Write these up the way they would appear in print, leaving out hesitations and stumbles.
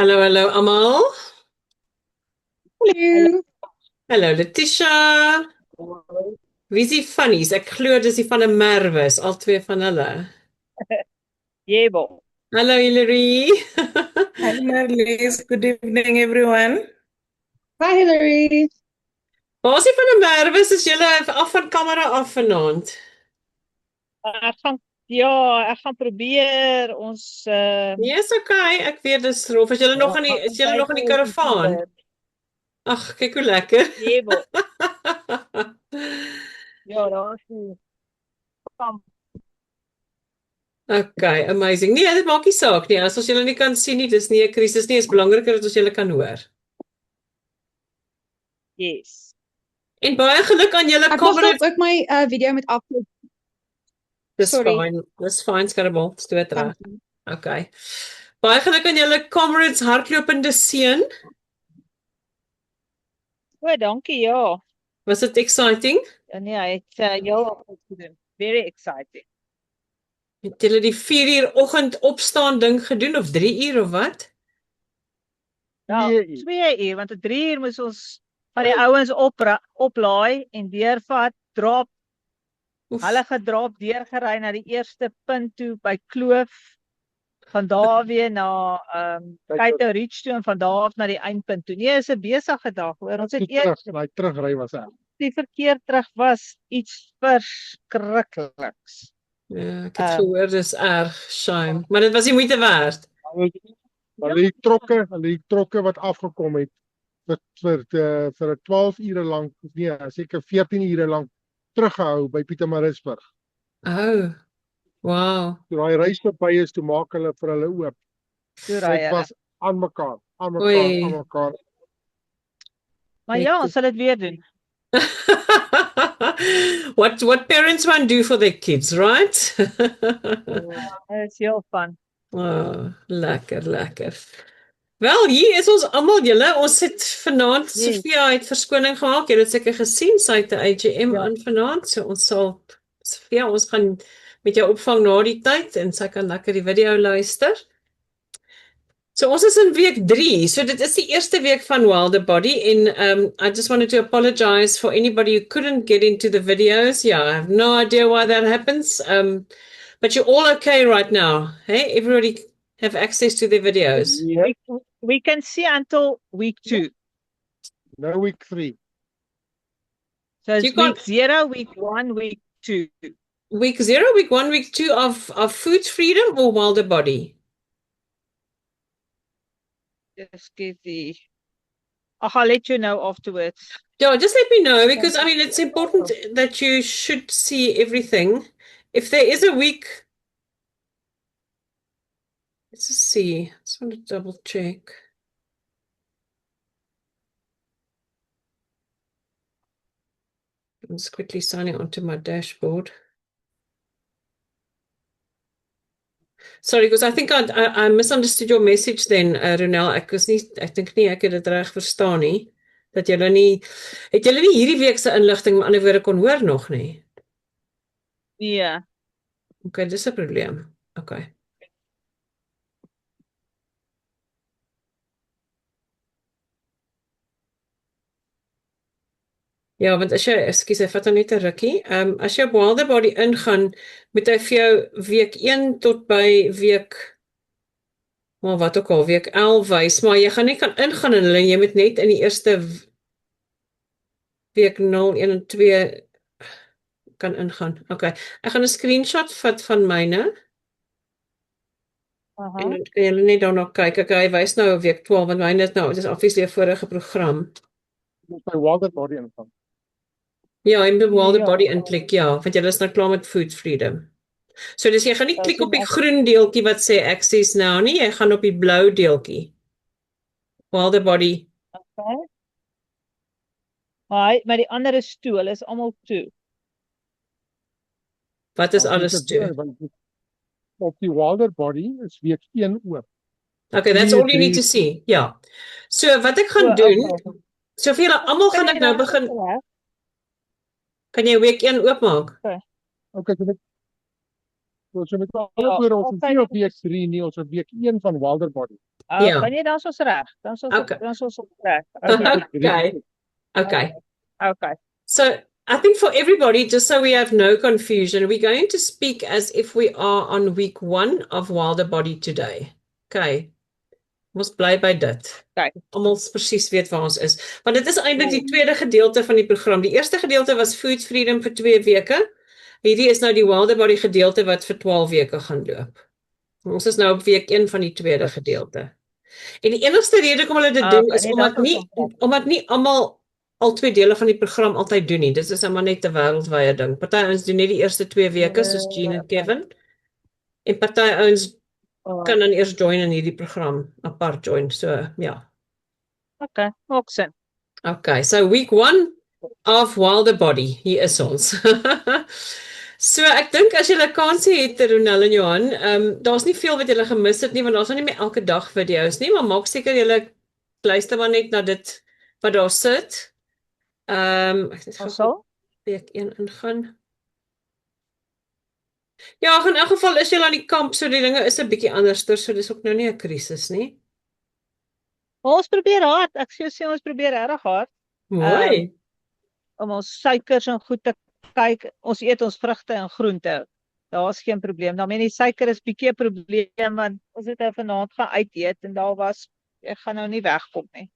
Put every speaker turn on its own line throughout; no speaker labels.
Hallo, hallo almal.
Hallo.
Hallo Letitia. Wie is die funnies? Ek glo dis die van 'n Merwes, al twee van hulle.
Jebo.
Hallo Hilary.
Hi Marlies, good evening everyone.
Hi Hillary.
Waar is die van 'n Merwes? Is julle af van kamera af vanaand?
Ek gaan probeer ons
Nee, is okay. Ek weet dis rof. Is julle nog in die karavaan? Ag, kyk hoe lekker.
Jebo. Ja, daar is die kamp.
Okay, amazing. Nee, dit maak nie saak nie. As ons julle nie kan sien nie, dis nie 'n krisis nie. Dit is belangriker dat ons julle kan hoor.
Yes.
En baie geluk aan julle
Ek mag
kamera.
dalk ook my video met afloop.
Dis
Sorry.
fyn. Dis fyn, skarrebel. Dis toe reg.
Dankie.
Okay. Baie geluk aan julle comrades hardlopende seun.
O, dankie, ja.
Was dit exciting?
Ja nee, hy het heel goed gedoen. Very exciting.
Het julle die 4 uur oggend opstaan ding gedoen of 3 uur of wat?
Ja, 2 uur, want 3 uur moes ons van die ouens oplaai en deurvat, drop.
Oef.
Hulle gedrop, deurgery na die eerste punt toe by Kloof. Van daar weer na Kaito Ridge toe en van daar af na die eindpunt toe. Nee, is 'n besige dag hoor. Ons het eers
Daai terugry was ek.
die verkeer terug was iets verskrikliks.
Ja, ek het gehoor dis erg, shame. Maar dit was die moeite werd.
Hulle die trokke wat afgekom het vir 'n 12 ure lank, nee, seker 14 ure lank teruggehou by Pietermaritzburg.
Oh. Wow.
Toe daai reis verby is, toe maak hulle vir hulle oop.
Toe ry
Dit
hulle.
was aan mekaar.
Oei.
Maar ja, ons sal dit weer doen.
What parents won't do for their kids, right?
Dit is heel fun.
Oh, lekker, lekker. Wel, hier is ons almal julle. Ons het vanaand
Yes.
Sofia het verskoning gemaak. Jy het seker gesien sy het 'n AGM
Ja.
aan vanaand. So ons sal Sofia, ons gaan met jou opvang na die tyd en sy kan lekker die video luister. So ons is in week 3. So dit is die eerste week van Wilder Body en I just wanted to apologize for anybody who couldn't get into the videos. Yeah, I have no idea why that happens. But you're all okay right now. Hey, everybody have access to their videos.
We can see until week 2.
No week 3.
So it's
You can't-
week 0, week 1, week 2.
Week 0, week 1, week 2 of food freedom or Wilder Body?
Just give the I'll let you know afterwards.
Yeah, just let me know because I mean it's important that you should see everything. If there is a week, let's just see. I just want to double check. I'm just quickly signing onto my dashboard. Sorry, because I think I misunderstood your message then, Ronel. Ek dink nie ek het dit reg verstaan nie. Dat julle nie het julle nie hierdie week se inligting met ander woorde kon hoor nog nie.
Nee.
Okay, dis 'n probleem. Okay. Ja, want as jy, ekskuus, ek vat nou net 'n rukkie. As jy op Wilder Body ingaan, moet hy vir jou week 1 tot by week maar wat ook al, week 11 wys, maar jy gaan nie kan ingaan in hulle, jy moet net in die eerste week 0, 1 en 2 kan ingaan. Okay. Ek gaan 'n screenshot vat van myne. En dan kan julle net daarna kyk. Okay, hy wys nou week 12 want myne is nou, dit is obviously 'n vorige program.
Moet by Wilder Body ingaan.
Ja, in die Wilder
Ja.
Body inklik, ja, want jy is nou klaar met food freedom. So dis jy gaan nie
Ja,
klik
so
op die
ek-
groen deeltjie wat sê access now nie, jy gaan op die blou deeltjie. Wilder Body.
Okay. Maar die ander is toe, hulle is almal toe.
Wat is alles toe?
Op die Wilder Body is week 1 oop.
Okay, that's all you need to see. Ja. So wat ek gaan doen, so vir julle almal gaan ek nou begin, kan jy week 1 oopmaak?
Okay, so met
Ja,
alle woorde ons is
okay.
nie op week 3 nie, ons is op week 1 van Wilder Body.
Ja.
Nee, dan is ons reg. Dan is ons
Okay.
dan is ons reg.
Okay. Okay.
Okay.
So I think for everybody, just so we have no confusion, we're going to speak as if we are on week 1 of Wilder Body today. Okay. Ons bly by dit.
Okay.
Almal presies weet waar ons is. Want dit is eintlik die tweede gedeelte van die program. Die eerste gedeelte was Food Freedom vir 2 weke. Hierdie is nou die Wilder Body gedeelte wat vir 12 weke gaan loop. Ons is nou op week 1 van die tweede gedeelte. En die enigste rede hoekom hulle dit doen is omdat nie almal al 2 dele van die program altyd doen nie. Dit is maar net 'n wêreldwye ding. Party ouens doen net die eerste 2 weke soos Jean en Kevin. En party ouens kan dan eers join in hierdie program, apart join. So, ja.
Okay, maak sin.
Okay, so week 1 of Wilder Body. Hier is ons. So ek dink as julle kansie het, Ronel en Johan, daar's nie veel wat julle gemis het nie, want daar's nou nie meer elke dag video's nie, maar maak seker julle luister maar net na dit wat daar sit. Ek het
Ons sal
week 1 ingaan. Ja, in elk geval is julle aan die kamp, so die dinge is 'n bietjie anderster, so dis ook nou nie 'n krisis nie.
Ons probeer hard. Ek sê ons probeer regtig hard
Mooi.
om ons suikers en goed te kyk. Ons eet ons vrugte en groente. Daar's geen probleem. Nou, die suiker is bietjie 'n probleem want ons het nou vanaand gaan uit eet en daar was ek gaan nou nie wegkom nie.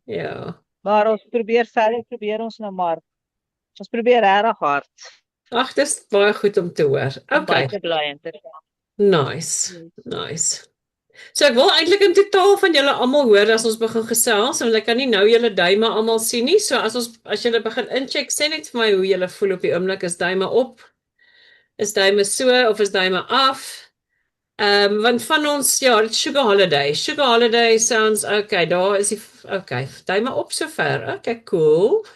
Ja.
Maar ons probeer ons nou maar. Ons probeer regtig hard.
Ag, dis baie goed om te hoor. Okay.
Baie bly en te
Nice. So ek wil eintlik in totaal van julle almal hoor as ons begin gesels, want ek kan nie nou julle duime almal sien nie. So as julle begin incheck, sê net vir my hoe julle voel op die oomblik. Is duime op? Is duime so of is duime af? Want van ons, ja, dit Sugar Holiday. Sugar Holiday sounds okay. Daar is die okay, duime op sover. Okay, cool.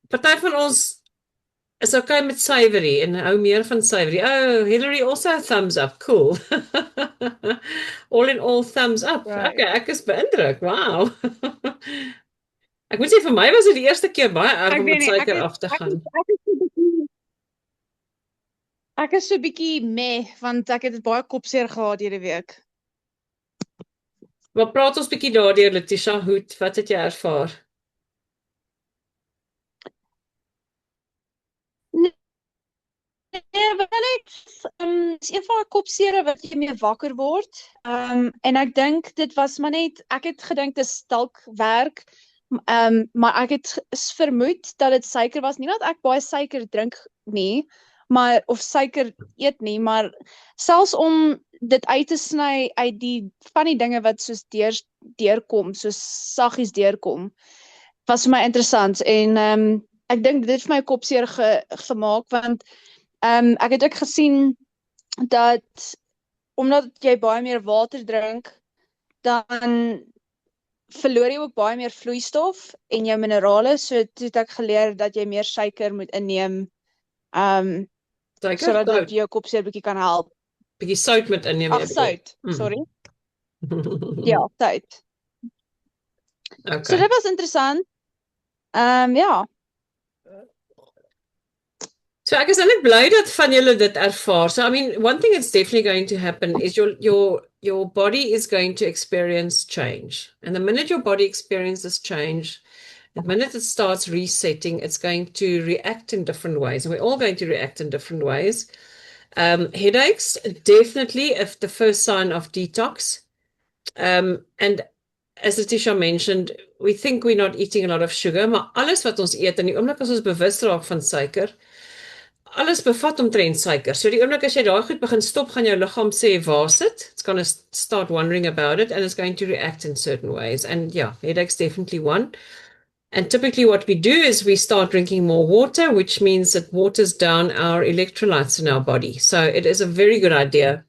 Party van ons is okay met savory en hou meer van savory. Oh, Hillary also a thumbs up. Cool. All in all thumbs up.
Right.
Okay, ek is beïndruk. Wow. Ek moet sê vir my was dit die eerste keer baie erg om met suiker af te gaan.
Ek is so 'n bietjie meh want ek het baie kopseer gehad hierdie week.
Maar praat ons bietjie daardeur, Letitia, wat het jy ervaar?
Nee, wel is een van daai kopsere wat jy mee wakker word. En ek dink dit was maar net ek het gedink dis dalk werk. Maar ek het vermoed dat dit suiker was. Nie dat ek baie suiker drink nie, maar of suiker eet nie, maar selfs om dit uit te sny uit die van die dinge wat soos deurkom, soos saggies deurkom, was vir my interessant en ek dink dit het vir my kopseer gemaak want ek het ook gesien dat omdat jy baie meer water drink, dan verloor jy ook baie meer vloeistof en jou minerale, so toe het ek geleer dat jy meer suiker moet inneem, sodat dit jou kopseer bietjie kan help.
Bietjie sout moet inneem.
Ag, sout, sorry. Ja, sout.
Okay.
So dit was interessant. Ja.
So ek is net bly dat van julle dit ervaar. So I mean, one thing that's definitely going to happen is your body is going to experience change. And the minute your body experiences change, the minute it starts resetting, it's going to react in different ways. And we're all going to react in different ways. Headaches, definitely if the first sign of detox. And as Letitia mentioned, we think we're not eating a lot of sugar, maar alles wat ons eet, en die oomblik as ons bewus raak van suiker, alles bevat omtrent suiker. So die oomblik as jy daai goed begin stop, gaan jou liggaam sê, waar sit? It's going to start wondering about it and it's going to react in certain ways. And yeah, headache's definitely one. And typically what we do is we start drinking more water, which means it waters down our electrolytes in our body. So it is a very good idea,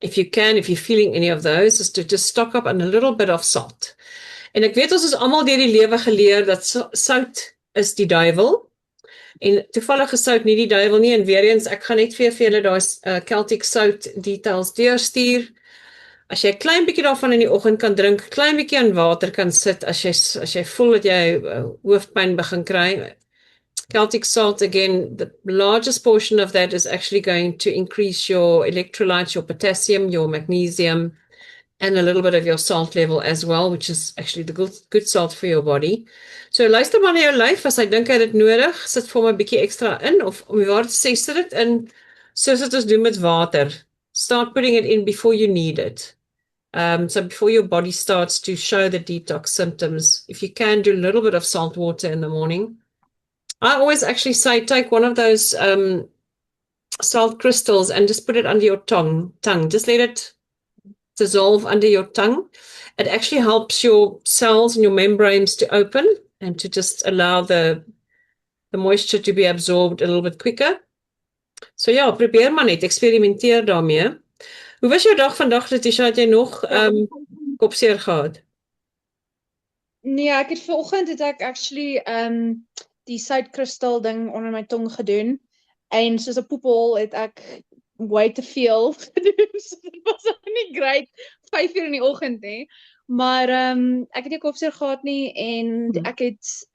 if you're feeling any of those, is to just stock up on a little bit of salt. En ek weet ons is almal deur die lewe geleer dat sout is die duiwel. En toevallig is sout nie die duiwel nie, en weer eens, ek gaan net vir julle daai Celtic sout details deurstuur. As jy 'n klein bietjie daarvan in die oggend kan drink, klein bietjie aan water kan sit, as jy voel dat jy hoofpyn begin kry, Celtic salt, again, the largest portion of that is actually going to increase your electrolytes, your potassium, your magnesium, and a little bit of your salt level as well, which is actually the good salt for your body. So luister maar na jou lyf, as hy dink hy het dit nodig, sit vir hom 'n bietjie ekstra in, of om die waarheid te sê, sit dit in, soos wat ons doen met water. Start putting it in before you need it. So before your body starts to show the detox symptoms, if you can, do a little bit of salt water in the morning. I always actually say, take one of those salt crystals and just put it under your tongue. Just let it dissolve under your tongue. It actually helps your cells and your membranes to open and to just allow the moisture to be absorbed a little bit quicker. So ja, probeer maar net, experimenteer daarmee. Hoe was jou dag vandag, Letitia? Het jy nog kopseer gehad?
Nee, ek het vanoggend het ek actually die suidkristal ding onder my tong gedoen en soos 'n poepel het ek way te veel gedoen. So dit was nie great 5 uur in die oggend nie. Maar ek het nie kopseer gehad nie en ek het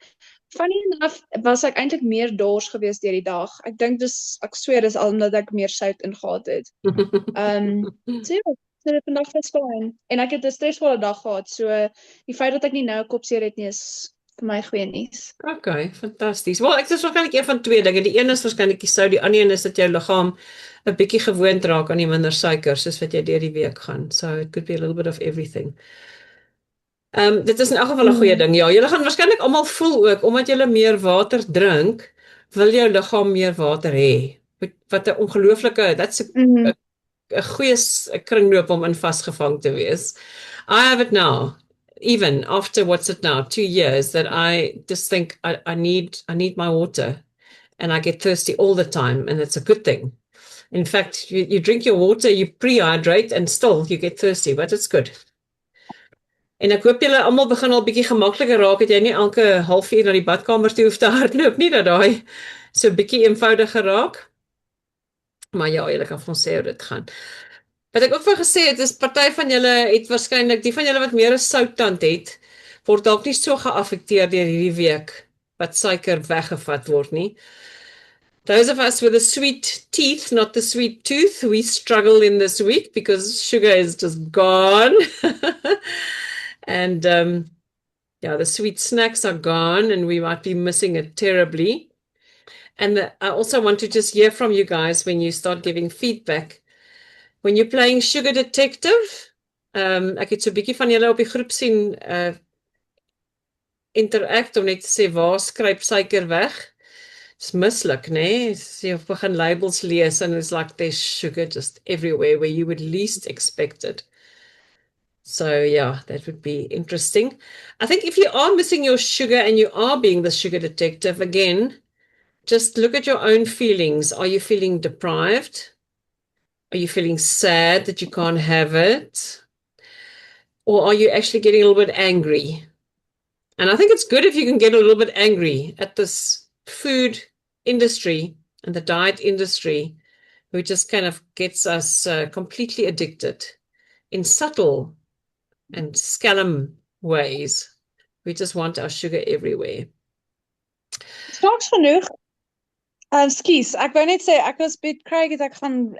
funny enough was ek eintlik meer dors gewees deur die dag. Ek dink ek sweer dis al omdat ek meer sout ingehaat het. So dit vandag was fyn. En ek het 'n stresvolle dag gehad. So die feit dat ek nie nou 'n kopseer het nie is vir my goeie nuus.
Okay, fantasties. Wel, ek is waarskynlik een van twee dinge. Die een is waarskynlik die sout, die ander een is dat jou liggaam 'n bietjie gewoond raak aan die minder suiker soos wat jy deur die week gaan. So it could be a little bit of everything. Dit is in elk geval 'n goeie ding. Ja, julle gaan waarskynlik almal voel ook omdat julle meer water drink, wil jou liggaam meer water hê. Wat 'n ongelooflike, that's 'n goeie kringloop om in vasgevang te wees. I have it now. Even after what's it now, 2 years, that I just think I need my water, and I get thirsty all the time, and it's a good thing. In fact, you drink your water, you prehydrate, and still you get thirsty, but it's good. En ek hoop julle almal begin al bietjie gemakliker raak, dat jy nie elke halfuur na die badkamer toe hoef te hardloop nie, dat daai so bietjie eenvoudiger raak. Maar ja, julle kan vir ons sê hoe dit gaan. Wat ek ook vir gesê het, is party van julle het waarskynlik, die van julle wat meer 'n souttand het, word dalk nie so geaffekteer deur hierdie week wat suiker weggevat word nie. Those of us with a sweet teeth, not the sweet tooth, we struggle in this week because sugar is just gone. And the sweet snacks are gone and we might be missing it terribly. And I also want to just hear from you guys when you start giving feedback. When you're playing Sugar Detective, ek het so 'n bietjie van julle op die groep sien interact om net te sê waar skryp suiker weg. It's mislik, né? Jy begin labels lees and it's like there's sugar just everywhere where you would least expect it. So yeah, that would be interesting. I think if you are missing your sugar and you are being the sugar detective, again, just look at your own feelings. Are you feeling deprived? Are you feeling sad that you can't have it? Or are you actually getting a little bit angry? And I think it's good if you can get a little bit angry at this food industry and the diet industry, who just kind of gets us completely addicted in subtle and scallum ways. We just want our sugar everywhere.
Snaaks genoeg. Skus, ek wou net sê ek was by Craig het ek gaan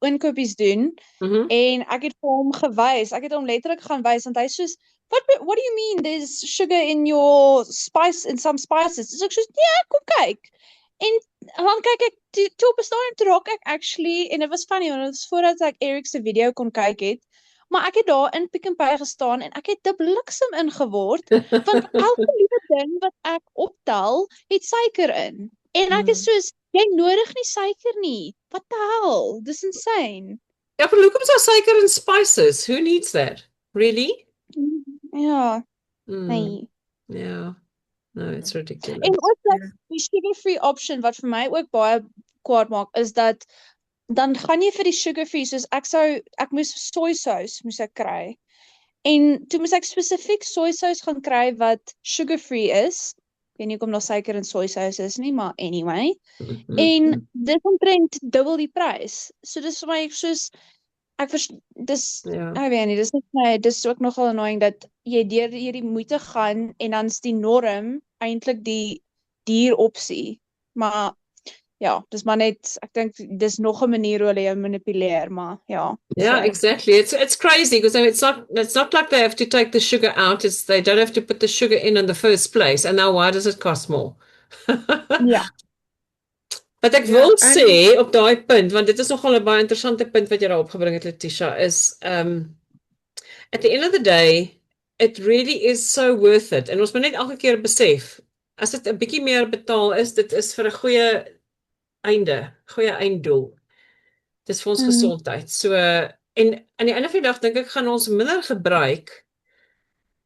inkopies doen en ek het vir hom gewys. Ek het hom letterlik gaan wys want hy soos what do you mean there's sugar in your spice in some spices? Dis ek soos nee, kom kyk. En dan kyk ek toe op 'n stadium toe raak ek actually en dit was funny want dit was voordat ek Eric se video kon kyk het. Maar ek het daar in Pick n Pay gestaan en ek het te bliksem ingeword want elke liewe ding wat ek optel het suiker in. En ek is soos, jy nodig nie suiker nie. What the hell? Dis insane.
Ja, maar hoekom is daar suiker in spices? Who needs that? Really?
Ja. Nee.
Yeah. No, it's ridiculous.
En ook die sugar-free option wat vir my ook baie kwaad maak is dat dan gaan jy vir die sugar-free soos ek moes sojasaus moes ek kry. En toe moes ek spesifiek sojasaus gaan kry wat sugar-free is. Ek weet nie hoekom daar suiker in sojasaus is nie, maar anyway. En dit omtrent dubbel die prys. So dis vir my soos ek weet nie, dis ook nogal annoying dat jy deur hierdie moeite gaan en dan's die norm eintlik die duur opsie. Maar ja, dis maar net ek dink dis nog 'n manier hoe hulle jou manipuleer, maar ja.
Yeah,
So
exactly. It's crazy because it's not like they have to take the sugar out. It's they don't have to put the sugar in the first place. And now why does it cost more?
ja.
Wat ek
Ja,
wil
en
sê op daai punt, want dit is nogal 'n baie interessante punt wat jy daar opgebring het, Letitia, is at the end of the day, it really is so worth it. En ons moet net elke keer besef, as dit 'n bietjie meer betaal is, dit is vir 'n goeie einddoel. Dis vir ons
Mm.
gesondheid. So en aan die einde van die dag dink ek gaan ons minder gebruik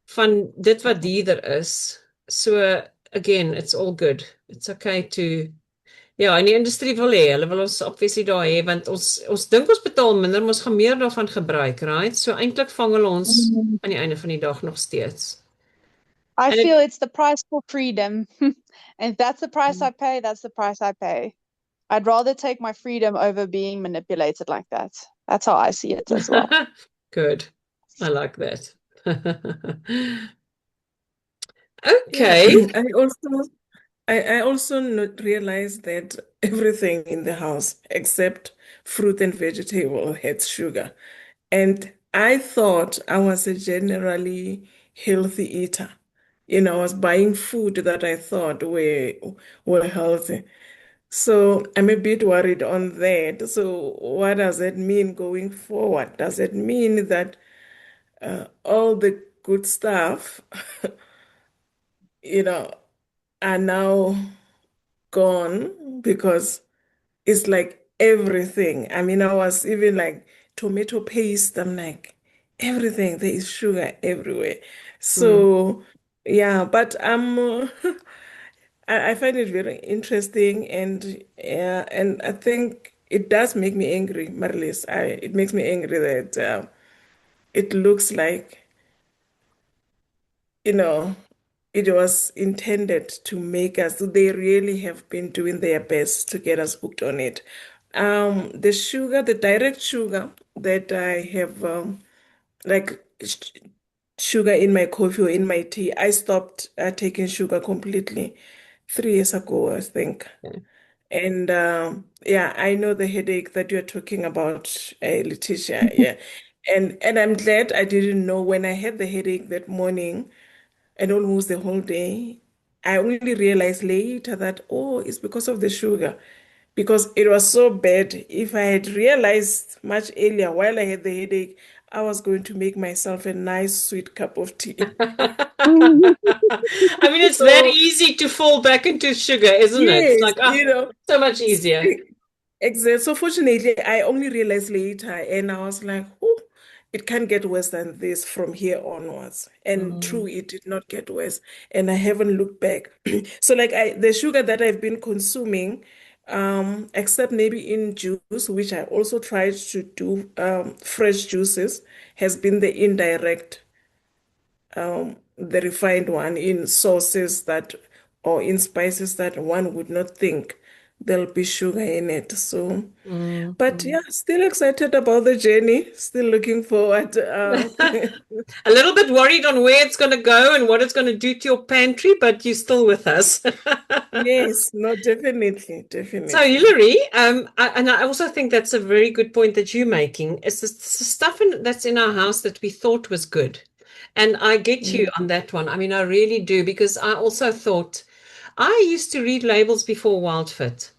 van dit wat duurder is. So again, it's all good. It's okay to ja, en die industrie wil hê, hulle wil ons obviously daar hê want ons dink ons betaal minder, maar ons gaan meer daarvan gebruik, right? So eintlik vang hulle ons
Mm.
aan die einde van die dag nog steeds.
I
And it-
feel it's the price for freedom. And if that's the price I pay, that's the price I pay. I'd rather take my freedom over being manipulated like that. That's how I see it as well.
Good. I like that.
yeah,
Okay.
I also realized that everything in the house except fruit and vegetable had sugar. And I thought I was a generally healthy eater. You know, I was buying food that I thought were healthy. So I'm a bit worried on that. So what does that mean going forward? Does it mean that all the good stuff, you know, are now gone because it's like everything. I mean, I was even like tomato paste. I'm like, everything, there is sugar everywhere. So, yeah, but I find it very interesting and yeah, and I think it does make me angry, Marlies. It makes me angry that it looks like, you know, it was intended to make us, they really have been doing their best to get us hooked on it. The sugar, the direct sugar that I have, like sugar in my coffee or in my tea, I stopped taking sugar completely 3 years ago, I think.
Okay.
And yeah, I know the headache that you're talking about, Letitia. Yeah. And I'm glad I didn't know when I had the headache that morning and almost the whole day. I only realized later that, oh, it's because of the sugar. Because it was so bad. If I had realized much earlier while I had the headache, I was going to make myself a nice sweet cup of tea.
I mean, it's that
So,
easy to fall back into sugar, isn't it? It's
yes,
like, oh,
you know,
so much easier.
exactly. So fortunately, I only realized later, and I was like, oh, it can't get worse than this from here onwards. And true, it did not get worse. And I haven't looked back. So like the sugar that I've been consuming, except maybe in juice, which I also tried to do, fresh juices, has been the indirect, the refined one in sauces that, or in spices that one would not think there'll be sugar in it. So, but yeah, still excited about the journey. Still looking forward.
A little bit worried on where it's going to go and what it's going to do to your pantry, but you're still with us.
Yes, no, definitely,
So,
definitely.
Hilary, and I also think that's a very good point that you're making. Is the stuff that's in our house that we thought was good, and I get you on that one. I mean, I really do, because I also thought I used to read labels before WildFit.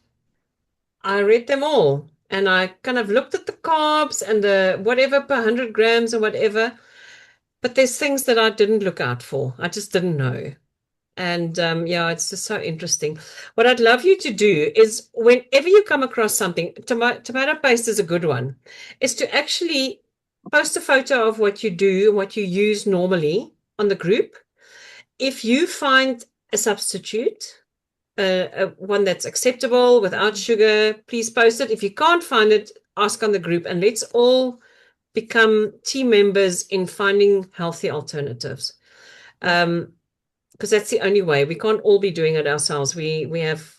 I read them all, and I kind of looked at the carbs and the whatever per 100 grams or whatever. But there's things that I didn't look out for. I just didn't know. And yeah, it's just so interesting. What I'd love you to do is whenever you come across something, tomato paste is a good one, is to actually post a photo of what you do, what you use normally on the group. If you find a substitute, one that's acceptable without sugar, please post it. If you can't find it, ask on the group, and let's all become team members in finding healthy alternatives. Because that's the only way. We can't all be doing it ourselves. We have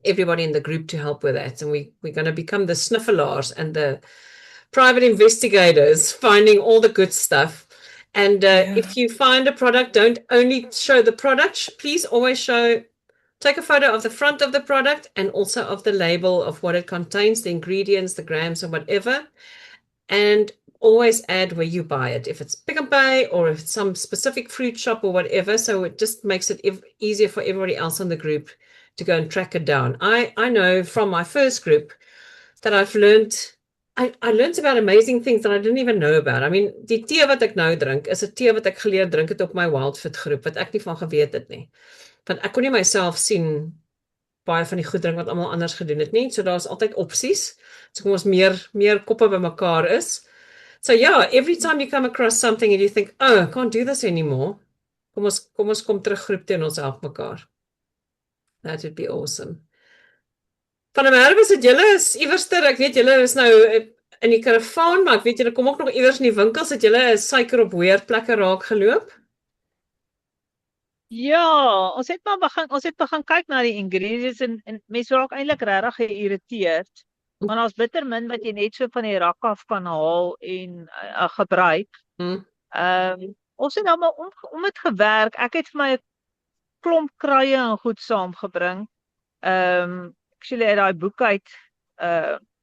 everybody in the group to help with that, and we're going to become the snifflers and the private investigators, finding all the good stuff. And
Yeah.
if you find a product, don't only show the product, please always take a photo of the front of the product and also of the label of what it contains, the ingredients, the grams, or whatever. And always add where you buy it, if it's Pick n Pay or if it's some specific fruit shop or whatever. So it just makes it easier for everybody else in the group to go and track it down. I know from my first group that I've learned. I learned about amazing things that I didn't even know about. I mean, die tee wat ek nou drink, is 'n tee wat ek geleer drink het op my Wildfit groep wat ek nie van geweet het nie. Want ek kon nie myself sien baie van die goed drink wat almal anders gedoen het nie. So daar's altyd opsies. So kom ons meer koppe bymekaar is. So yeah, every time you come across something and you think, "Oh, I can't do this anymore." Kom ons kom terug groep toe en ons help mekaar. That would be awesome. Van der Merwe sit julle is iewerster, ek weet julle is nou in die karavaan, maar ek weet julle kom ook nog iewers in die winkels, het julle suiker op weird plekke raak geloop?
Ja, ons het begin kyk na die ingredients en mense raak eintlik regtig geïrriteerd. Want daar's bitter min wat jy net so van die rak af kan haal en gebruik. Ons het nou maar om dit gewerk. Ek het vir my 'n klomp kruie en goed saamgebring. Actually uit daai boek uit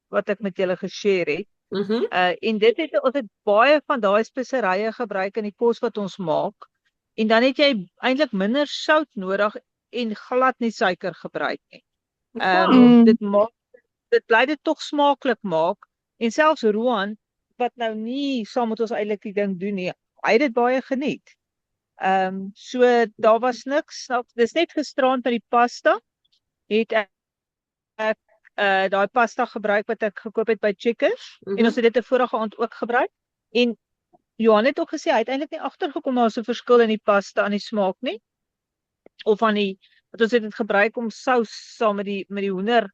wat ek met julle geshare het. En ons het baie van daai speserye gebruik in die kos wat ons maak. En dan het jy eintlik minder sout nodig en glad nie suiker gebruik nie. Dit bly dit tog smaaklik maak. En selfs Roan wat nou nie saam met ons eintlik die ding doen nie, hy het dit baie geniet. So daar was niks, dis net gisterand met die pasta het ek daai pasta gebruik wat ek gekoop het by Checkers en ons het dit 'n vorige aand ook gebruik en Johan het ook gesê hy het eintlik nie agtergekom daar is 'n verskil in die pasta aan die smaak nie of aan die wat ons het dit gebruik om sous saam met die hoender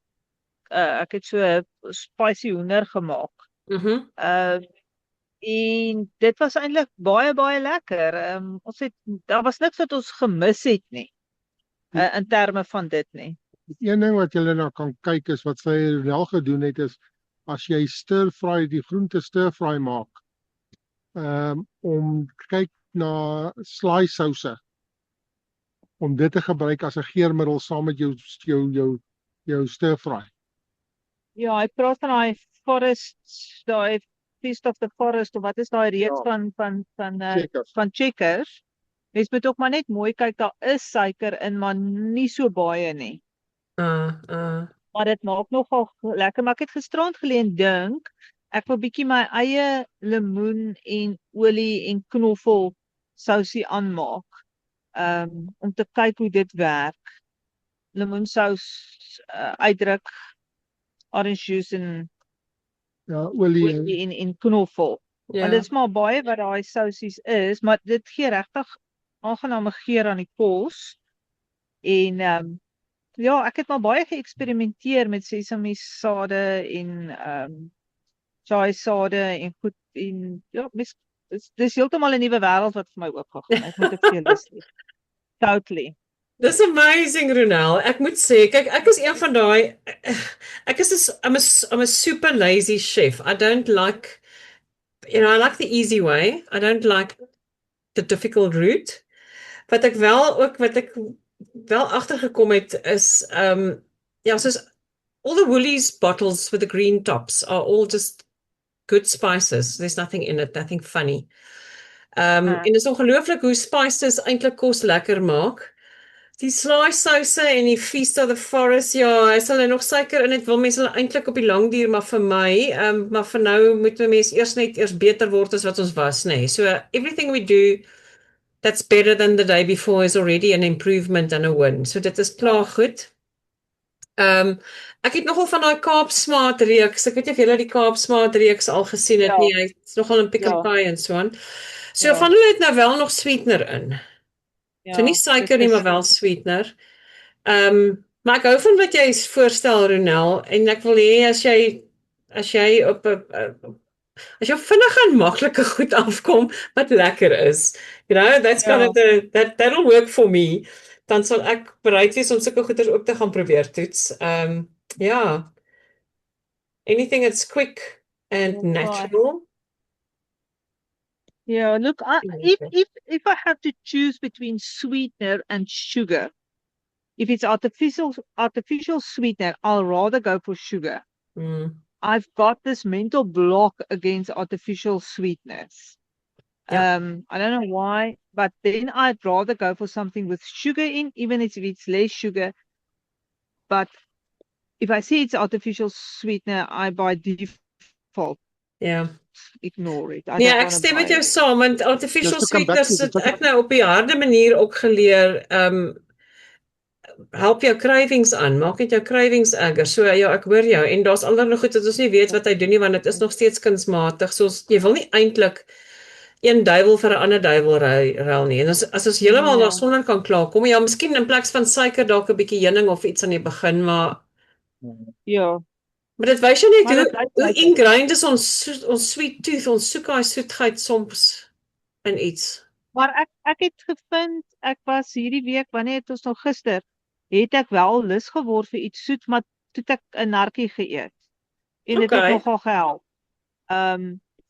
ek het so spicy hoender gemaak. En dit was eintlik baie lekker. Daar was niks wat ons gemis het nie in terme van dit nie.
Een ding wat julle nou kan kyk is wat sy wel gedoen het is as jy stir-fry die groente stir-fry maak. Om kyk na slaai souse. Om dit te gebruik as 'n geurmiddel saam met jou stir-fry.
Ja, hy praat van daai forest, daai Feast of the Forest of wat is daai reeks van Checkers. Mens moet ook maar net mooi kyk, daar is suiker in, maar nie so baie nie. Maar dit maak nogal lekker, maar ek het gisterand geleen dink, ek wil bietjie my eie lemoen en olie en knoffel sousie aanmaak. Om te kyk hoe dit werk. Lemoensous uitdruk, orange juice en olie en knoffel. Maar dit is maar baie wat daai sousies is, maar dit gee regtig aangename geur aan die kos. En ja, ek het maar baie geëksperimenteer met sesamiesade en chai sade en goed en ja, dis heeltemal 'n nuwe wêreld wat vir my oopgegaan het. Ek moet dit vir julle sê. Totally.
That's amazing, Ronel. Ek moet sê, kyk, ek is een van daai I'm a super lazy chef. I don't like, I like the easy way. I don't like the difficult route. Wat ek wel agtergekom het is soos all the Woolies bottles with the green tops are all just good spices. There's nothing in it, nothing funny. En dit is ongelooflik hoe spices eintlik kos lekker maak. Die slaai souse en die Feast of the Forest, ja, as hulle nog suiker in het, wil mense hulle eintlik op die lang duur, maar vir my, maar vir nou moet mense eers beter word as wat ons was, nee. So everything we do that's better than the day before is already an improvement and a win. So dit is klaar goed. Ek het nogal van daai Kaapsmaat reeks. Ek weet nie of julle die Kaapsmaat reeks al gesien het nie. Hy's nogal 'n Pick n Pay en so aan. So van hulle het nou wel nog sweetener in. So nie suiker nie, maar wel sweetener. Maar ek hou van wat jy voorstel, Ronel, en ek wil hê as jy op vinnig en maklike goed afkom wat lekker is. That's kind of that'll work for me. Dan sal ek bereid wees om sulke goeders ook te gaan probeer toets. Anything that's quick and natural.
Yeah, look, if I have to choose between sweetener and sugar, if it's artificial sweetener, I'll rather go for sugar.
Mm,
I've got this mental block against artificial sweetness.
yeah.
I don't know why, but then I'd rather go for something with sugar in, even if it's less sugar. But if I see it's artificial sweetener, I by default
Ja.
ignore it. I
Nee,
don't
ek
want to
stem met
buy
jou
it.
saam want
Just
artificial
to come back
sweeteners
to
het ek nou op die harde manier ook geleer, help jou cravings aan, maak net jou cravings erger. So ja, ek hoor jou en daar's ander goed wat ons nie weet wat hy doen nie want dit is nog steeds kunsmatig. So jy wil nie eintlik een duiwel vir 'n ander duiwel ruil nie. En as ons heeltemal
Ja.
daarsonder kan klaarkom, ja, miskien in plaas van suiker dalk 'n bietjie heuning of iets aan die begin, maar
Ja,
dit wys jou net
maar dit
hoe
blyk
ingrained is ons sweet tooth, ons soek daai soetheid soms in iets.
Maar ek het gevind ek was hierdie week, wanneer het ons nog gister, het ek wel lus geword vir iets soet, maar toe het ek 'n narkie geëet. En dit het
Okay.
nogal gehelp.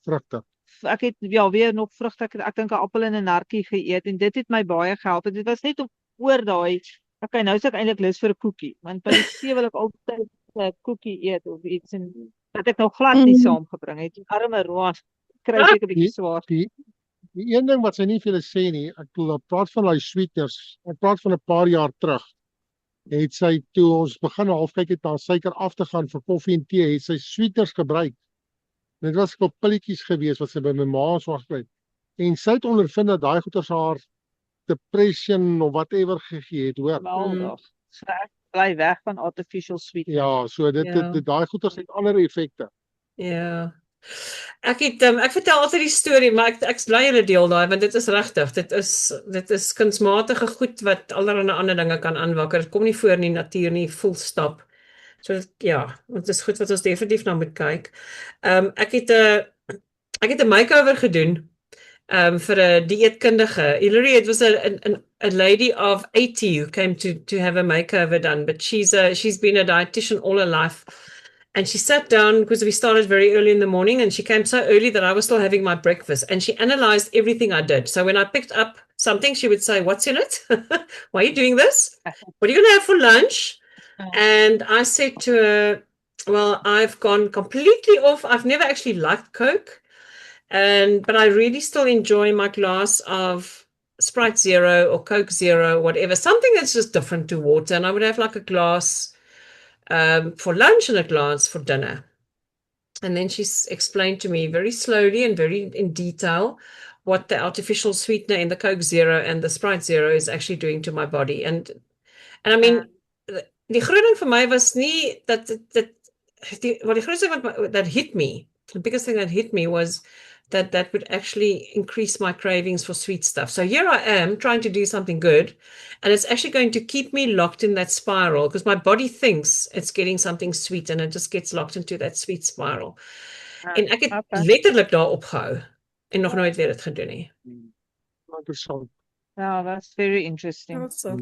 vrugte.
Ek het ja weer nog vrugte, ek dink 'n appel en 'n narkie geëet en dit het my baie gehelp. En dit was net oor daai, okay, nou is ek eintlik lus vir 'n koekie, want by die see wil ek altyd 'n koekie eet of iets en dat ek nog glad nie saamgebring het. Die arme Roan kry seker 'n bietjie swaar.
Die een ding wat sy nie vir julle sê nie, ek wil praat van daai sweetness. Ek praat van 'n paar jaar terug. Het sy toe ons begin half kyk het na suiker af te gaan vir koffie en tee, het sy sweetness gebruik. Dit was op pilletjies gewees wat sy by my ma so gekry het. En sy het ondervind dat daai goeters haar depression of whatever gegee het, hoor.
Geweldig. So ek bly weg van artificial sweetness.
Ja, so dit daai goeters het ander effekte.
Ja. Ek vertel altyd die storie, maar ek's bly julle deel daai want dit is regtig. Dit is kunsmatige goed wat allerlei ander dinge kan aanwakker. Dit kom nie voor in die natuur nie, full stop. So ja, dit is goed wat ons definitief na moet kyk. Ek het 'n makeover gedoen vir 'n dieetkundige. Hilary, it was a lady of 80 who came to have a makeover done, but she's been a dietitian all her life. And she sat down because we started very early in the morning and she came so early that I was still having my breakfast and she analyzed everything I did. So when I picked up something, she would say, "What's in it? Why are you doing this? What are you going to have for lunch?" And I said to her, "Well, I've gone completely off. I've never actually liked Coke. But I really still enjoy my glass of Sprite Zero or Coke Zero, whatever, something that's just different to water. And I would have like a glass for lunch and a glass for dinner." And then she explained to me very slowly and very in detail what the artificial sweetener in the Coke Zero and the Sprite Zero is actually doing to my body. And I mean, die groot ding vir my was nie dat die grootste ding that hit me, the biggest thing that hit me was that would actually increase my cravings for sweet stuff. So here I am trying to do something good, and it's actually going to keep me locked in that spiral because my body thinks it's getting something sweet and it just gets locked into that sweet spiral. En ek het letterlik daar opgehou en nog nooit weer dit gedoen nie.
Interessant.
Yeah, that's very interesting.
Also,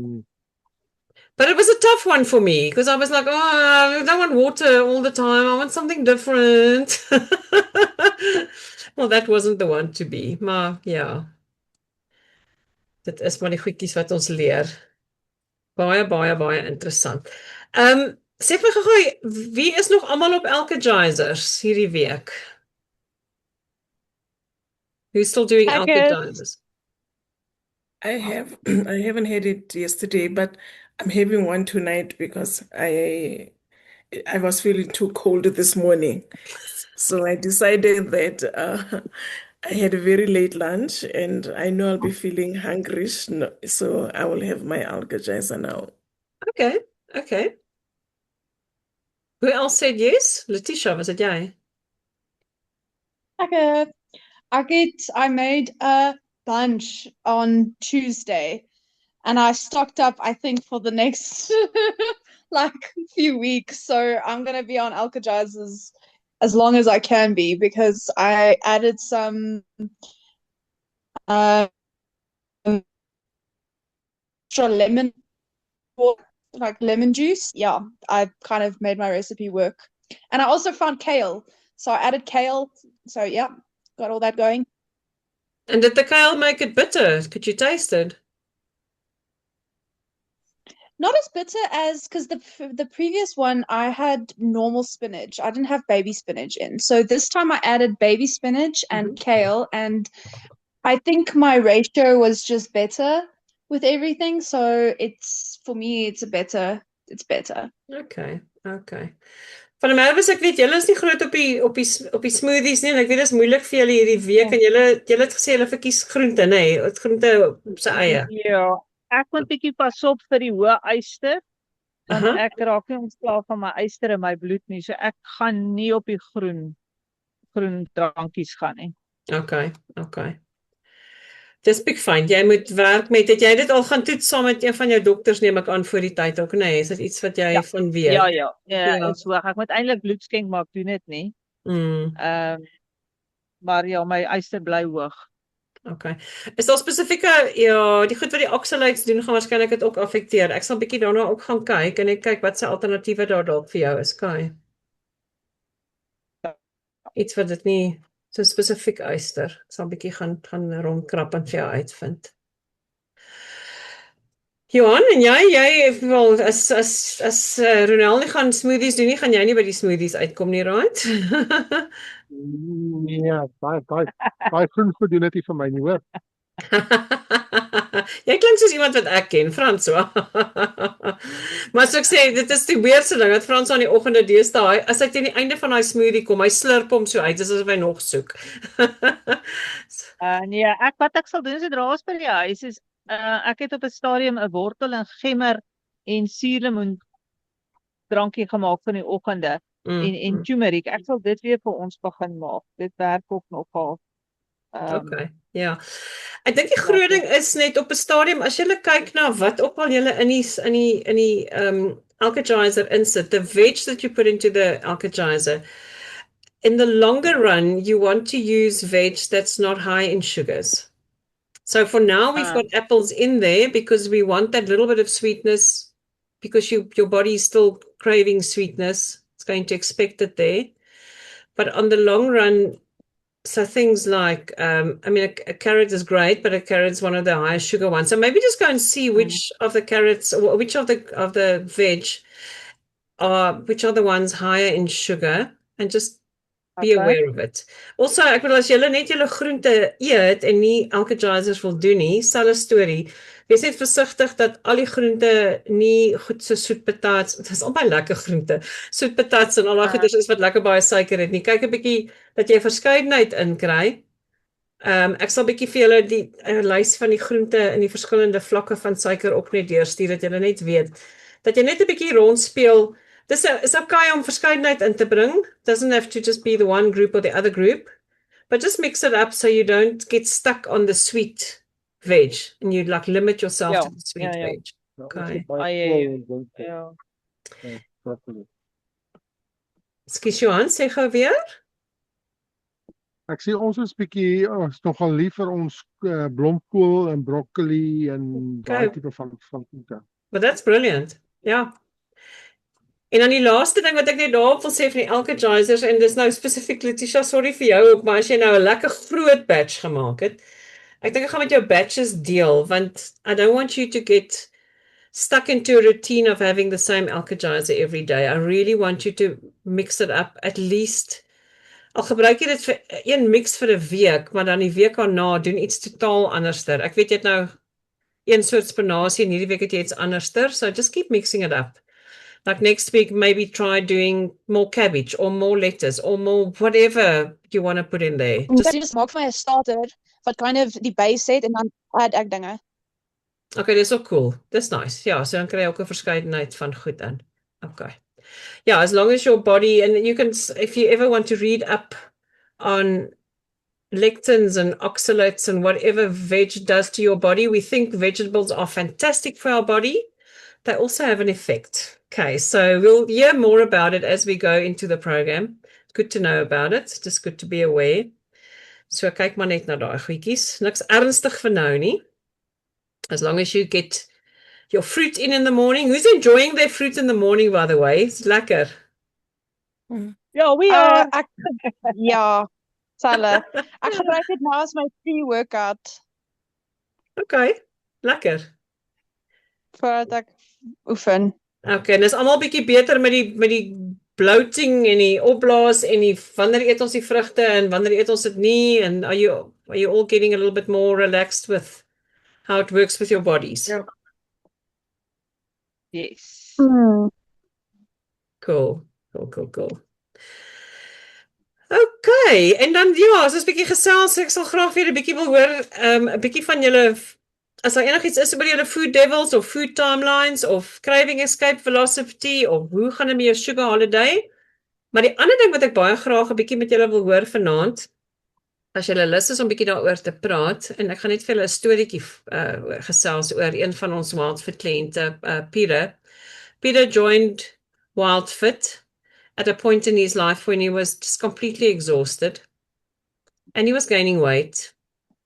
But it was a tough one for me because I was like, oh, I don't want water all the time. I want something different. Well, that wasn't the one to be. Maar ja. Dit is maar die goedjies wat ons leer. Baie interessant. Sê vir my gou, wie is nog almal op Alkagizers hierdie week? Who's still doing Alkagizers?
I haven't had it yesterday, but I'm having one tonight because I was feeling too cold this morning. So I decided that I had a very late lunch and I know I'll be feeling hungry, so I will have my Alka-Jaisa now.
Okay. Who else said yes? Letitia, was dit jy?
I made a bunch on Tuesday and I stocked up, I think, for the next like few weeks. So I'm gonna be on Alkagizers as long as I can be because I added some extra lemon, like lemon juice. Yeah, I kind of made my recipe work. And I also found kale. So I added kale. So yeah, got all that going.
And did the kale make it bitter? Could you taste it?
Not as bitter as because the previous one I had normal spinach. I didn't have baby spinach in. So this time I added baby spinach and kale, and I think my ratio was just better with everything. So it's for me it's it's better.
Okay, okay. Van der Merwe, ek weet julle is nie groot op die smoothies nie en ek weet dit is moeilik vir julle hierdie week en julle het gesê julle verkies groente, nê? Nee, groente op sy eie.
Ja, ek moet bietjie pas op vir die hoë yster, want
Aha.
ek raak nie ontslaaf van my yster in my bloed nie, so ek gaan nie op die groen drankies gaan nie.
Okay, okay. Dis big fine. Jy moet werk met het jy dit al gaan toets saam met een van jou dokters neem ek aan voor die tyd ook, nee, is dit iets wat jy van weet?
Ja, en so ek moet eintlik bloed skenk, maar ek doen dit nie. Maar ja, my yster bly hoog.
Okay. Is daar spesifieke die goed wat die oxalates doen gaan waarskynlik dit ook affekteer. Ek sal bietjie daarna ook gaan kyk en ek kyk wat se alternatiewe daar dalk vir jou is, Kai. Iets wat dit nie so spesifiek yster. Ek sal bietjie gaan rondkrap en vir jou uitvind. Johan, en jy wel as Ronel nie gaan smoothies doen nie, gaan jy nie by die smoothies uitkom nie, right?
Nee, daai groen goed doen dit nie vir my nie, hoor.
Jy klink soos iemand wat ek ken, François. Maar so ek sê, dit is die weerse ding, dat François aan die oggende deesdae, as hy teen die einde van daai smoothie kom, hy slurp hom so uit, dis asof hy nog soek.
Nee, wat ek sal doen sodra ons by die huis is, ek het op 'n stadium 'n wortel en gemmer en suurlemoen drankie gemaak van die oggende en turmeric. Ek sal dit weer vir ons begin maak. Dit werk ook nogal.
Okay, ja. Ek dink die groot ding is net op 'n stadium as jy kyk na wat ook al jy in die alkalizer insit, the veg that you put into the alkalizer, in the longer run you want to use veg that's not high in sugars. So for now we've got apples in there because we want that little bit of sweetness because your body is still craving sweetness. It's going to expect it there. But on the long run, so things like, a carrot is great, but a carrot's one of the highest sugar ones. So maybe just go and see which of the carrots, or which of the veg which are the ones higher in sugar, and just be aware of it. Also, ek bedoel as jy net julle groente eet en nie alkalizers wil doen nie, selfe storie. Wees net versigtig dat al die groente nie goed so soet patats, dit is albei lekker groente. Soet patats en al daai goeders is wat lekker baie suiker het nie. Kyk 'n bietjie dat jy verskeidenheid inkry. Ek sal bietjie vir julle die lys van die groente in die verskillende vlakke van suiker ook net deurstuur dat julle net weet dat jy net 'n bietjie rondspeel. Dis is okay om verskeidenheid in te bring. Doesn't have to just be the one group or the other group, but just mix it up so you don't get stuck on the sweet veg and you limit yourself to the sweet veg. Okay. Skus Johan, sê gou weer.
Ek sê ons is bietjie nogal lief vir ons blomkool en broccoli en daai tipe van groente.
But that's brilliant. Ja. En dan die laaste ding wat ek net daarop wil sê van die alkalizers, en dis nou spesifiek Letitia, sorry vir jou ook, maar as jy nou 'n lekker groot batch gemaak het, ek dink ek gaan met jou batches deel, want I don't want you to get stuck into a routine of having the same alkalizer every day. I really want you to mix it up at least. Al gebruik jy dit vir een mix vir 'n week, maar dan die week daarna doen iets totaal anderster. Ek weet jy het nou een soort spinasie en hierdie week het jy iets anderster, so just keep mixing it up. Like next week, maybe try doing more cabbage or more lettuce or more whatever you want to put in there.
Just maak vir my 'n starter wat kind of die base het en dan add ek dinge.
Okay, dis ook cool. Dis nice. Ja, so dan kry jy ook 'n verskeidenheid van goed in. Okay. Yeah, as long as your body, and you can, if you ever want to read up on lectins and oxalates and whatever veg does to your body, we think vegetables are fantastic for our body. They also have an effect. Okay, so we'll hear more about it as we go into the program. Good to know about it. Just good to be aware. So kyk maar net na daai goedjies. Niks ernstig vir nou nie. As long as you get your fruit in the morning. Who's enjoying their fruit in the morning, by the way? It's lekker.
Ja, we are.
Ja. Selle. Ek gebruik dit nou as my pre-workout
Okay, lekker.
voordat ek oefen.
Okay, en is almal bietjie beter met die bloating en die opblaas en die wanneer eet ons die vrugte en wanneer eet ons dit nie en are you all getting a little bit more relaxed with how it works with your bodies?
Ja. Yes.
Cool. Okay, en dan ja, as ons bietjie gesels, ek sal graag weer 'n bietjie wil hoor 'n bietjie van julle as daar enigiets is oor julle food devils of food timelines of craving escape velocity of hoe gaan dit met jou sugar holiday? Maar die ander ding wat ek baie graag 'n bietjie met julle wil hoor vanaand, as julle lus is om bietjie daaroor te praat en ek gaan net vir julle 'n storieetjie gesels oor een van ons Wildfit kliënte, Peter. Peter joined Wildfit at a point in his life when he was just completely exhausted and he was gaining weight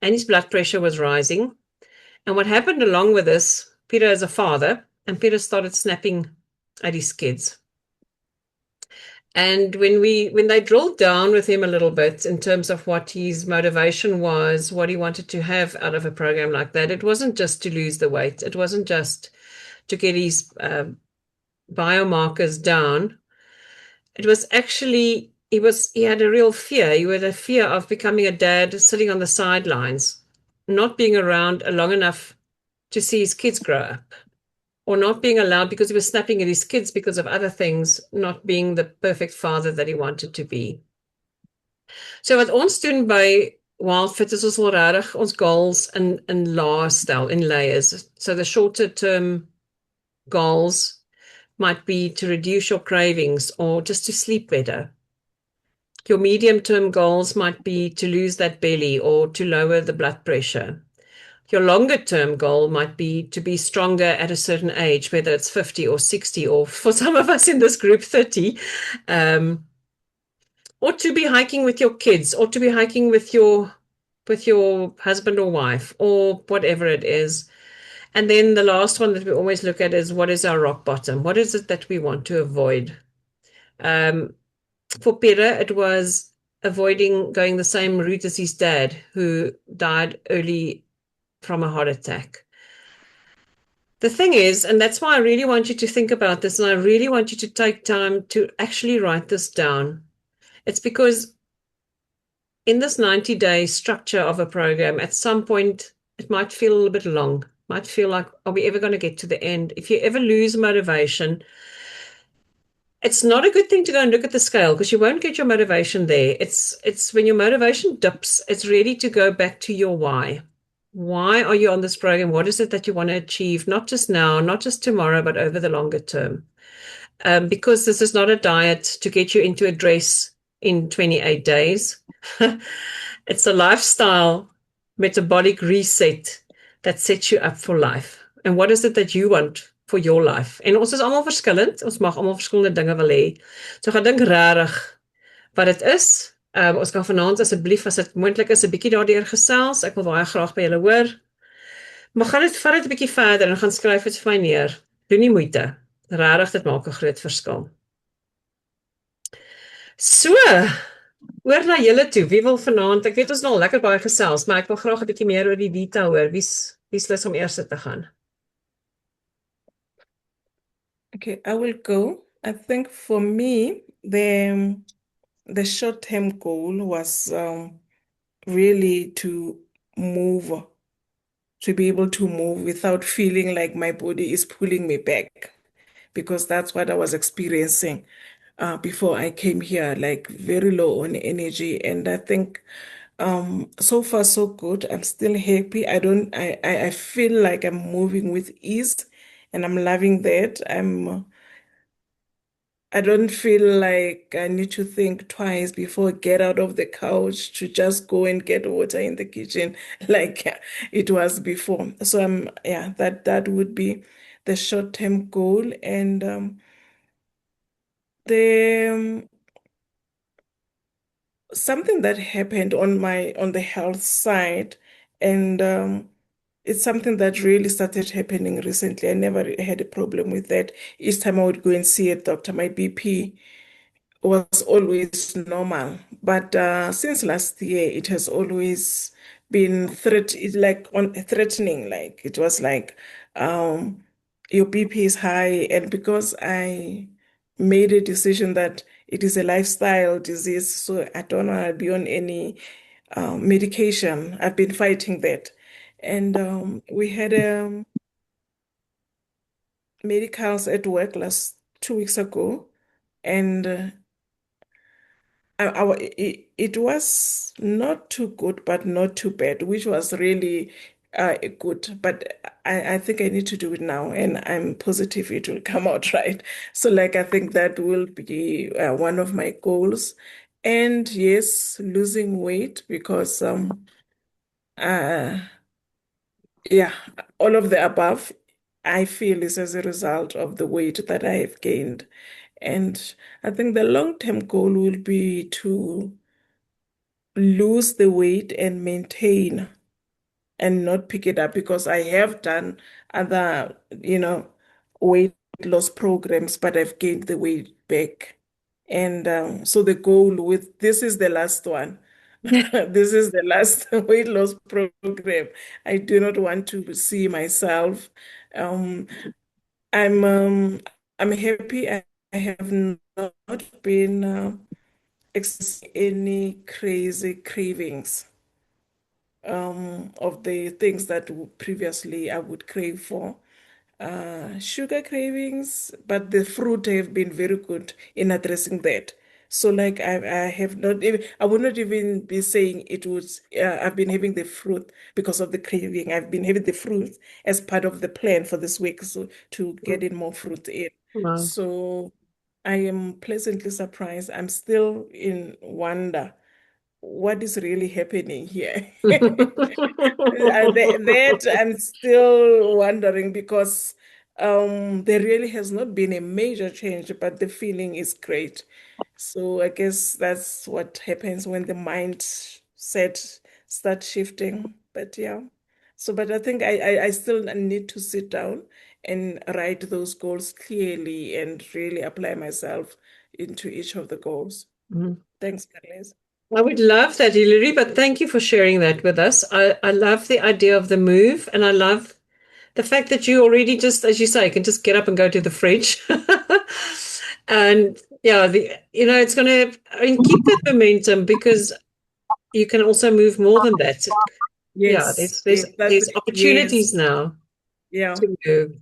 and his blood pressure was rising. And what happened along with this, Peter is a father and Peter started snapping at his kids. And when they drilled down with him a little bit in terms of what his motivation was, what he wanted to have out of a program like that, it wasn't just to lose the weight. It wasn't just to get his biomarkers down. It was actually, he had a real fear. He had a fear of becoming a dad sitting on the sidelines, not being around long enough to see his kids grow up, or not being allowed because he was snapping at his kids because of other things, not being the perfect father that he wanted to be. So wat ons doen by Wildfit is ons wil regtig ons goals in lae stel, in layers. So the shorter term goals might be to reduce your cravings or just to sleep better. Your medium-term goals might be to lose that belly or to lower the blood pressure. Your longer-term goal might be to be stronger at a certain age, whether it's 50 or 60, or for some of us in this group, 30. Or to be hiking with your kids, or to be hiking with your husband or wife, or whatever it is. And then the last one that we always look at is, what is our rock bottom? What is it that we want to avoid? For Peter, it was avoiding going the same route as his dad, who died early from a heart attack. The thing is, and that's why I really want you to think about this, and I really want you to take time to actually write this down. It's because in this 90-day structure of a program, at some point, it might feel a little bit long. Might feel like, are we ever going to get to the end? If you ever lose motivation, it's not a good thing to go and look at the scale because you won't get your motivation there. It's when your motivation dips, it's really to go back to your why. Why are you on this program? What is it that you want to achieve? Not just now, not just tomorrow, but over the longer term. Because this is not a diet to get you into a dress in 28 days. It's a lifestyle metabolic reset that sets you up for life. And what is it that you want for your life? En ons is almal verskillend. Ons mag almal verskillende dinge wil hê. So gaan dink regtig wat dit is. Ons kan vanaand asseblief as dit moontlik is 'n bietjie daardeur gesels. Ek wil baie graag by julle hoor. Maar vat dit 'n bietjie verder en gaan skryf dit vir my neer. Doen nie moeite. Regtig, dit maak 'n groot verskil. So, oor na julle toe. Wie wil vanaand? Ek weet ons nou al lekker baie gesels, maar ek wil graag 'n bietjie meer oor die detail hoor. Wie's lus om eers te gaan?
Okay, I will go. I think for me, the short-term goal was really to move, to be able to move without feeling like my body is pulling me back, because that's what I was experiencing before I came here, like very low on energy. And I think so far so good. I'm still happy. I feel like I'm moving with ease, and I'm loving that. I don't feel like I need to think twice before I get out of the couch to just go and get water in the kitchen like it was before. So that would be the short-term goal. And something that happened on the health side, and it's something that really started happening recently. I never had a problem with that. Each time I would go and see a doctor, my BP was always normal. But since last year, it has always been threatening. Like it was like your BP is high, and because I made a decision that it is a lifestyle disease, so I don't want to be on any medication. I've been fighting that, and we had medicals at work last 2 weeks ago, and it was not too good, but not too bad, which was really good. But I think I need to do it now, and I'm positive it will come out right. So, like, I think that will be one of my goals. And yes, losing weight because, uh, yeah, all of the above, I feel is as a result of the weight that I have gained. And I think the long-term goal will be to lose the weight and maintain and not pick it up because I have done other, weight loss programs, but I've gained the weight back. And so the goal with this is the last one. This is the last weight loss program. I do not want to see myself. Um, I'm um, I'm happy. I have not been experiencing any crazy cravings of the things that previously I would crave for. Sugar cravings, but the fruit have been very good in addressing that. So, like, I have not even, I would not even be saying it was, I've been having the fruit because of the craving. I've been having the fruit as part of the plan for this week, so to get in more fruit in.
Wow.
So, I am pleasantly surprised. I'm still in wonder what is really happening here. That I'm still wondering because there really has not been a major change, but the feeling is great. So I guess that's what happens when the mindset starts shifting. But yeah. So, but I think I still need to sit down and write those goals clearly and really apply myself into each of the goals.
Mhm.
Thanks, Carles.
I would love that, Hilary, but thank you for sharing that with us. I love the idea of the move, and I love the fact that you already just, as you say, can just get up and go to the fridge. And yeah, it's going to, keep that momentum because you can also move more than that. Yeah,
Yes, yes,
there's opportunities
yes,
now
yeah.
to move.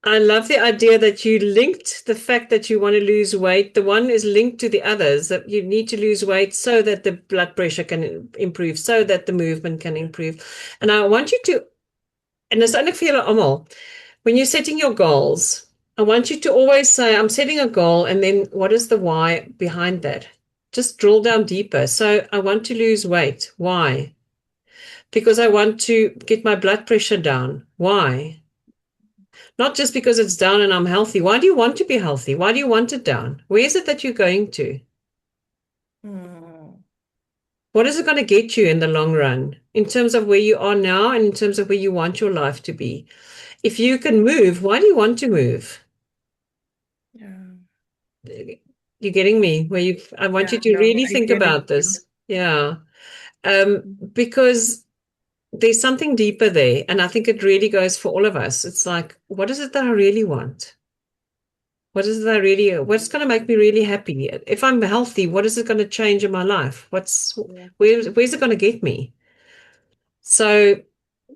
I love the idea that you linked the fact that you want to lose weight. The one is linked to the others, that you need to lose weight so that the blood pressure can improve, so that the movement can improve. And I want you to, and dis eintlik vir julle almal, when you're setting your goals, I want you to always say, I'm setting a goal, and then what is the why behind that? Just drill down deeper. So I want to lose weight. Why? Because I want to get my blood pressure down. Why? Not just because it's down and I'm healthy. Why do you want to be healthy? Why do you want it down? Where is it that you're going to?
Mm.
What is it going to get you in the long run in terms of where you are now and in terms of where you want your life to be? If you can move, why do you want to move?
Yeah,
You're getting me? I want you to
no,
really
I
think
get it.
about this. Yeah. Because there's something deeper there. And I think it really goes for all of us. It's like, what is it that I really want? What's going to make me really happy? If I'm healthy, what is it going to change in my life? Where's it going to get me? So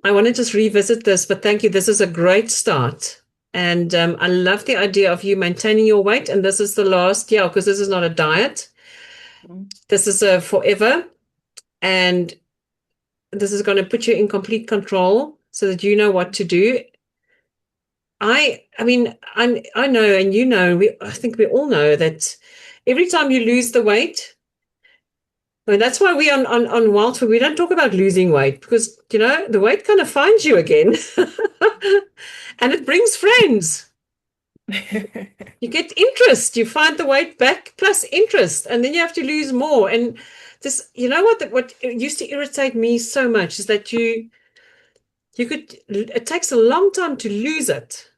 I want to just revisit this, but thank you. This is a great start. And I love the idea of you maintaining your weight. And this is the last, yeah, because this is not a diet. This is a forever. And this is going to put you in complete control so that you know what to do. I mean, I know, and you know, I think we all know that every time you lose the weight, and that's why we on Wild Food, we don't talk about losing weight because, the weight kind of finds you again and it brings friends. You get interest, you find the weight back plus interest, and then you have to lose more. And this, what used to irritate me so much is that it takes a long time to lose it.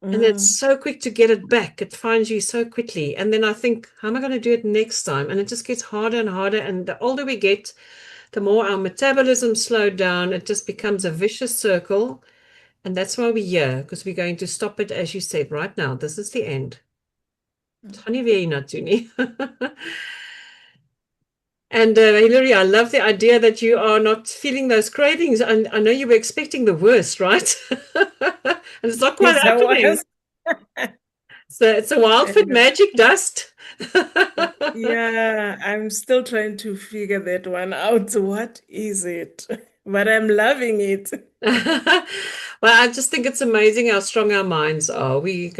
And it's so quick to get it back. It finds you so quickly. And then I think, how am I going to do it next time? And it just gets harder and harder. And the older we get, the more our metabolism slowed down. It just becomes a vicious circle. And that's why we're here, because we're going to stop it, as you said, right now. This is the end. Dit gaan nie weer hiernatoe nie. And Hilary, I love the idea that you are not feeling those cravings. And I know you were expecting the worst, right? And it's not quite
Yes, I
happening.
was.
So it's a Wildfit
And
magic dust.
yeah, I'm still trying to figure that one out. What is it? But I'm loving it.
Well, I just think it's amazing how strong our minds are. We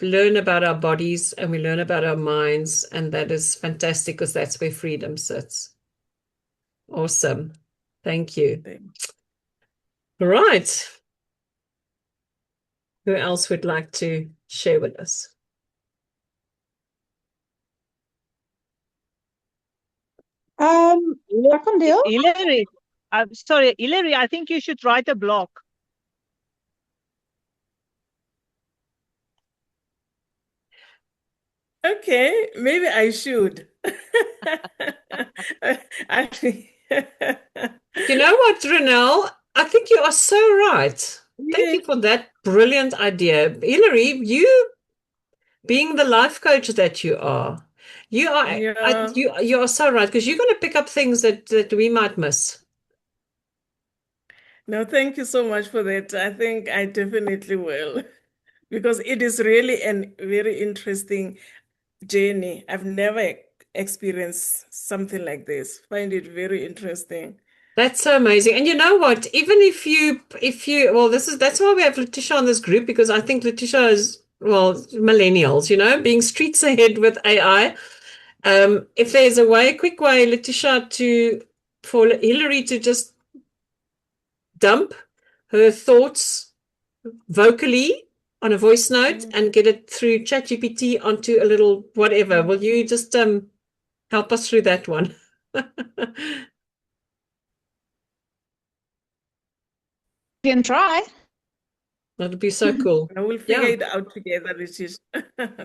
learn about our bodies and we learn about our minds, and that is fantastic because that's where freedom sits. Awesome. Thank you. Right. Who else would like to share with us?
Ek kan deel.
Hilary, I'm sorry, Hilary, I think you should write a blog.
Okay, maybe I should. Actually,
You know what, Renelle? I think you are so right. Thank you for that brilliant idea. Hilary, you being the life coach that you are
Yeah.
you are so right, because you're going to pick up things that we might miss.
No, thank you so much for that. I think I definitely will, because it is really a very interesting journey. I've never experienced something like this. Find it very interesting.
That's so amazing. And you know what? Even if you well, that's why we have Letitia on this group, because I think Letitia is, well, millennials, being streets ahead with AI. If there's a quick way, Letitia, for Hilary to just dump her thoughts vocally on a voice note and get it through ChatGPT onto a little whatever. Will you just help us through that one?
You can try.
That'd be so cool.
I will figure it out together, Letitia.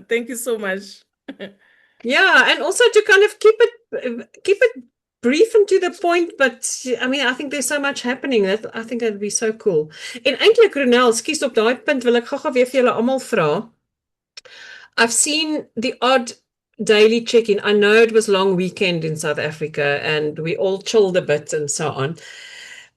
Thank you so much.
Yeah, and also to kind of keep it brief and to the point, but I mean, I think there's so much happening that I think that'd be so cool. En eintlik, Ronel, skus, op daai punt wil ek gou-gou weer vir julle almal vra. I've seen the odd daily check-in. I know it was long weekend in South Africa and we all chilled a bit and so on.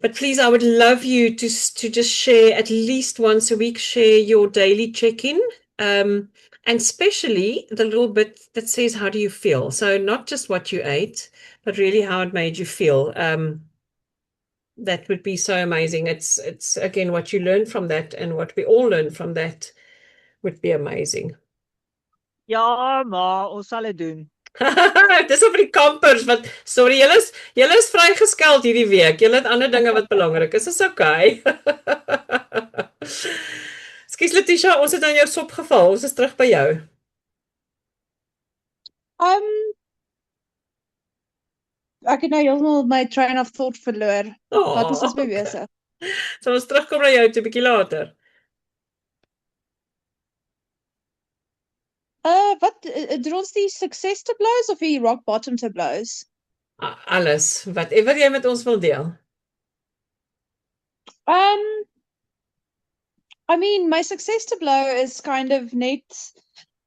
But please, I would love you to just share at least once a week, share your daily check-in. And especially the little bit that says, how do you feel? So not just what you ate, but really how it made you feel. That would be so amazing. It's again, what you learn from that and what we all learn from that would be amazing.
Ja, maar ons sal dit doen.
Dis op die kampers wat sorry, julle is vrygeskeld hierdie week. Julle het ander dinge wat belangrik is. Dis okay. Skus Letitia, ons het aan jou sop geval. Ons is terug by jou.
Ek het nou heeltemal my train of thought verloor. Wat is ons mee besig?
So ons terugkom na jou 'n bietjie later.
Wat doen ons die success tableaus of die rock bottom tableaus?
Alles, whatever jy met ons wil deel.
I mean, my success tableau is kind of net,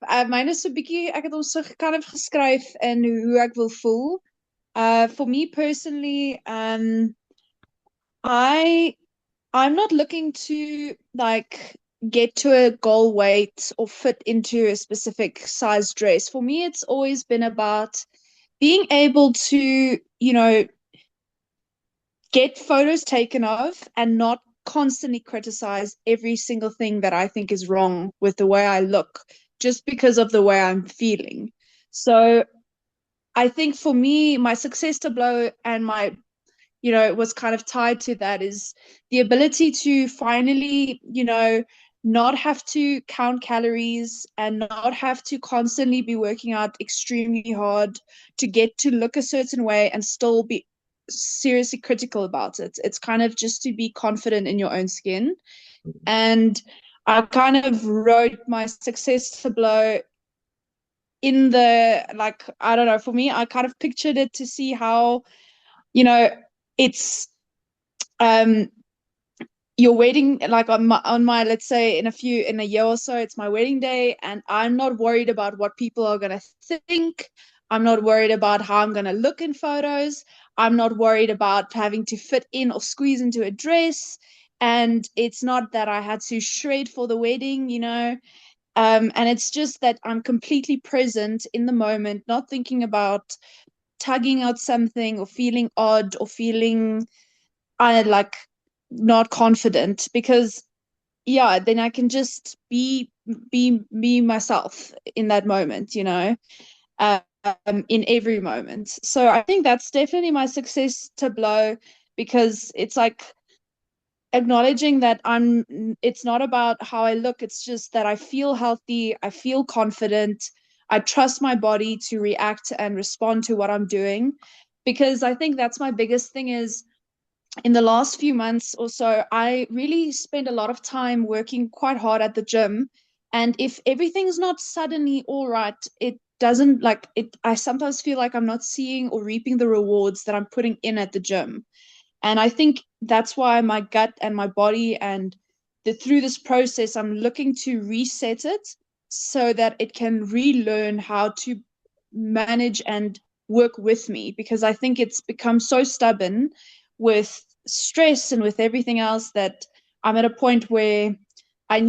mine is so bietjie, ek het hom so kind of geskryf in hoe ek wil voel. For me personally, I'm not looking to like get to a goal weight or fit into a specific size dress. For me, it's always been about being able to, get photos taken of and not constantly criticize every single thing that I think is wrong with the way I look just because of the way I'm feeling. So I think for me, my success tableau and my, was kind of tied to that is the ability to finally, not have to count calories and not have to constantly be working out extremely hard to get to look a certain way and still be seriously critical about it. It's kind of just to be confident in your own skin. And I kind of wrote my success tableau in the, like, I don't know, for me, I kind of pictured it to see how, it's your wedding, like on my let's say in a year or so, it's my wedding day, and I'm not worried about what people are gonna think. I'm not worried about how I'm gonna look in photos. I'm not worried about having to fit in or squeeze into a dress. And it's not that I had to shred for the wedding, and it's just that I'm completely present in the moment, not thinking about tugging out something or feeling odd or feeling like not confident, because then I can just be myself in that moment, in every moment. So I think that's definitely my success tableau, because it's like acknowledging that it's not about how I look, it's just that I feel healthy, I feel confident, I trust my body to react and respond to what I'm doing. Because I think that's my biggest thing is, in the last few months or so, I really spend a lot of time working quite hard at the gym. And if everything's not suddenly all right, it doesn't, like it, I sometimes feel like I'm not seeing or reaping the rewards that I'm putting in at the gym. And I think that's why my gut and my body and through this process, I'm looking to reset it so that it can relearn how to manage and work with me, because I think it's become so stubborn with stress and with everything else that I'm at a point where I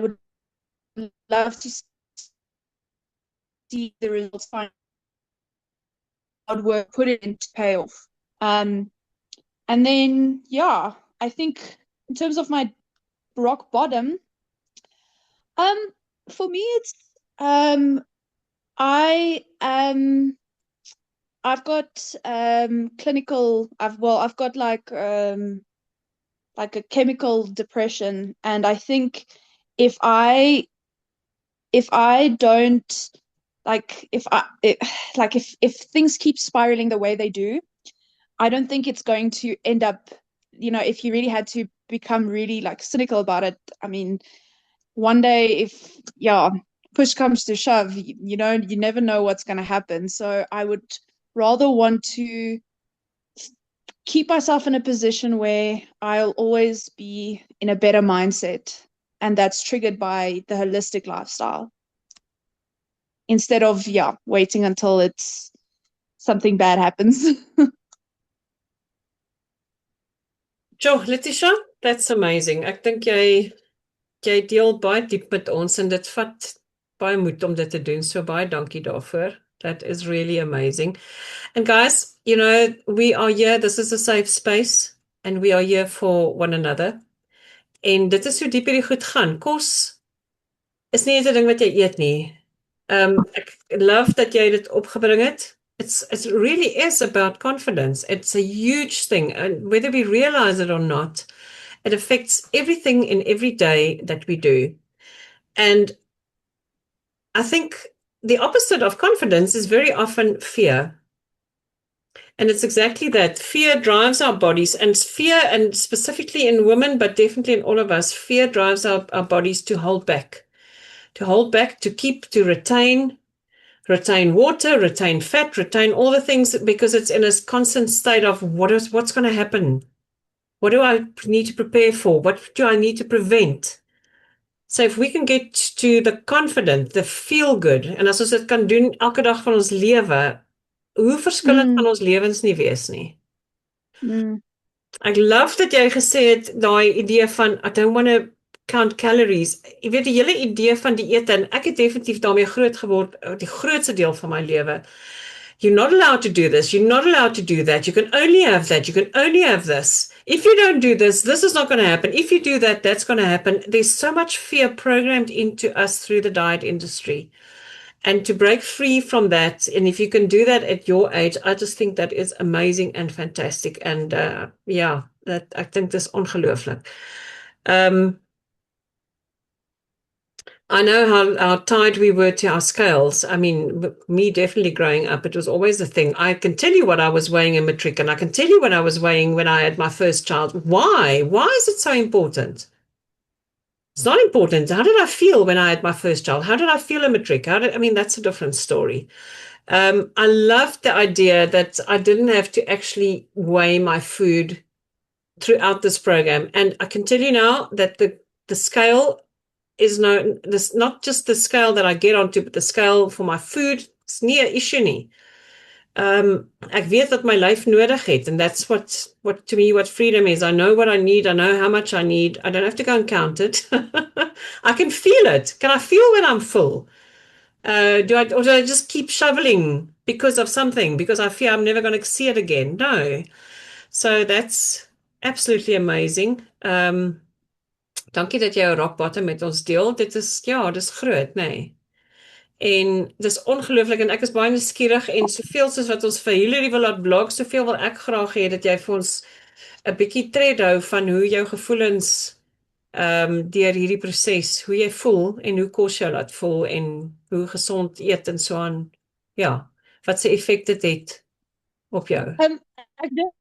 would love to see the results, find hard work, put it into payoff. And then, I think in terms of my rock bottom, for me, it's I I've got clinical. I've got like a chemical depression, and I think if I don't like if things keep spiraling the way they do, I don't think it's going to end up, if you really had to become really like cynical about it. I mean, one day if push comes to shove, you never know what's going to happen. So I would rather want to keep myself in a position where I'll always be in a better mindset, and that's triggered by the holistic lifestyle, instead of waiting until it's something bad happens.
Jo, Letitia, that's amazing. Ek dink jy deel baie diep met ons en dit vat baie moed om dit te doen. So baie dankie daarvoor. That is really amazing. And guys, we are here. This is a safe space and we are here for one another. En dit is hoe diep hierdie goed gaan. Kos is nie net 'n ding wat jy eet nie. Ek love dat jy dit opgebring het. It really is about confidence. It's a huge thing, and whether we realize it or not, it affects everything in every day that we do. And I think the opposite of confidence is very often fear. And it's exactly that. Fear drives our bodies, and fear, and specifically in women, but definitely in all of us, fear drives our bodies to hold back, to keep, to retain water, retain fat, retain all the things, because it's in a constant state of what's going to happen? What do I need to prepare for? What do I need to prevent? So if we can get to the confident, the feel good, en as ons dit kan doen elke dag van ons lewe, hoe verskillend gaan ons lewens nie wees nie. Ek love dat jy gesê het daai idee van I don't want to count calories. Jy weet die hele idee van dieet, en ek het definitief daarmee groot geword, die grootste deel van my lewe. You're not allowed to do this. You're not allowed to do that. You can only have that. You can only have this. If you don't do this, this is not going to happen. If you do that, that's going to happen. There's so much fear programmed into us through the diet industry. And to break free from that, and if you can do that at your age, I just think that is amazing and fantastic. And that I think that's ongelooflik. I know how tied we were to our scales. I mean, me definitely growing up, it was always the thing. I can tell you what I was weighing in matric, and I can tell you what I was weighing when I had my first child. Why? Why is it so important? It's not important. How did I feel when I had my first child? How did I feel in matric? I mean, that's a different story. I loved the idea that I didn't have to actually weigh my food throughout this program. And I can tell you now that the scale is not just the scale that I get onto, but the scale for my food is nie 'n issue nie. Ek weet wat my lyf nodig het, and that's what to me what freedom is. I know what I need. I know how much I need. I don't have to go and count it. I can feel it. Can I feel when I'm full? Do I just keep shoveling because of something? Because I fear I'm never going to see it again? No. So that's absolutely amazing. Dankie dat jy jou rock bottom met ons deel. Dit is groot, nee. En dis ongelooflik en ek is baie nuuskierig en soveel soos wat ons vir Hillary wil laat blog, soveel wil ek graag hê dat jy vir ons 'n bietjie tred hou van hoe jou gevoelens deur hierdie proses, hoe jy voel en hoe kos jou laat voel en hoe gesond eet en so aan. Ja, wat se effek dit het op jou.
Ek dink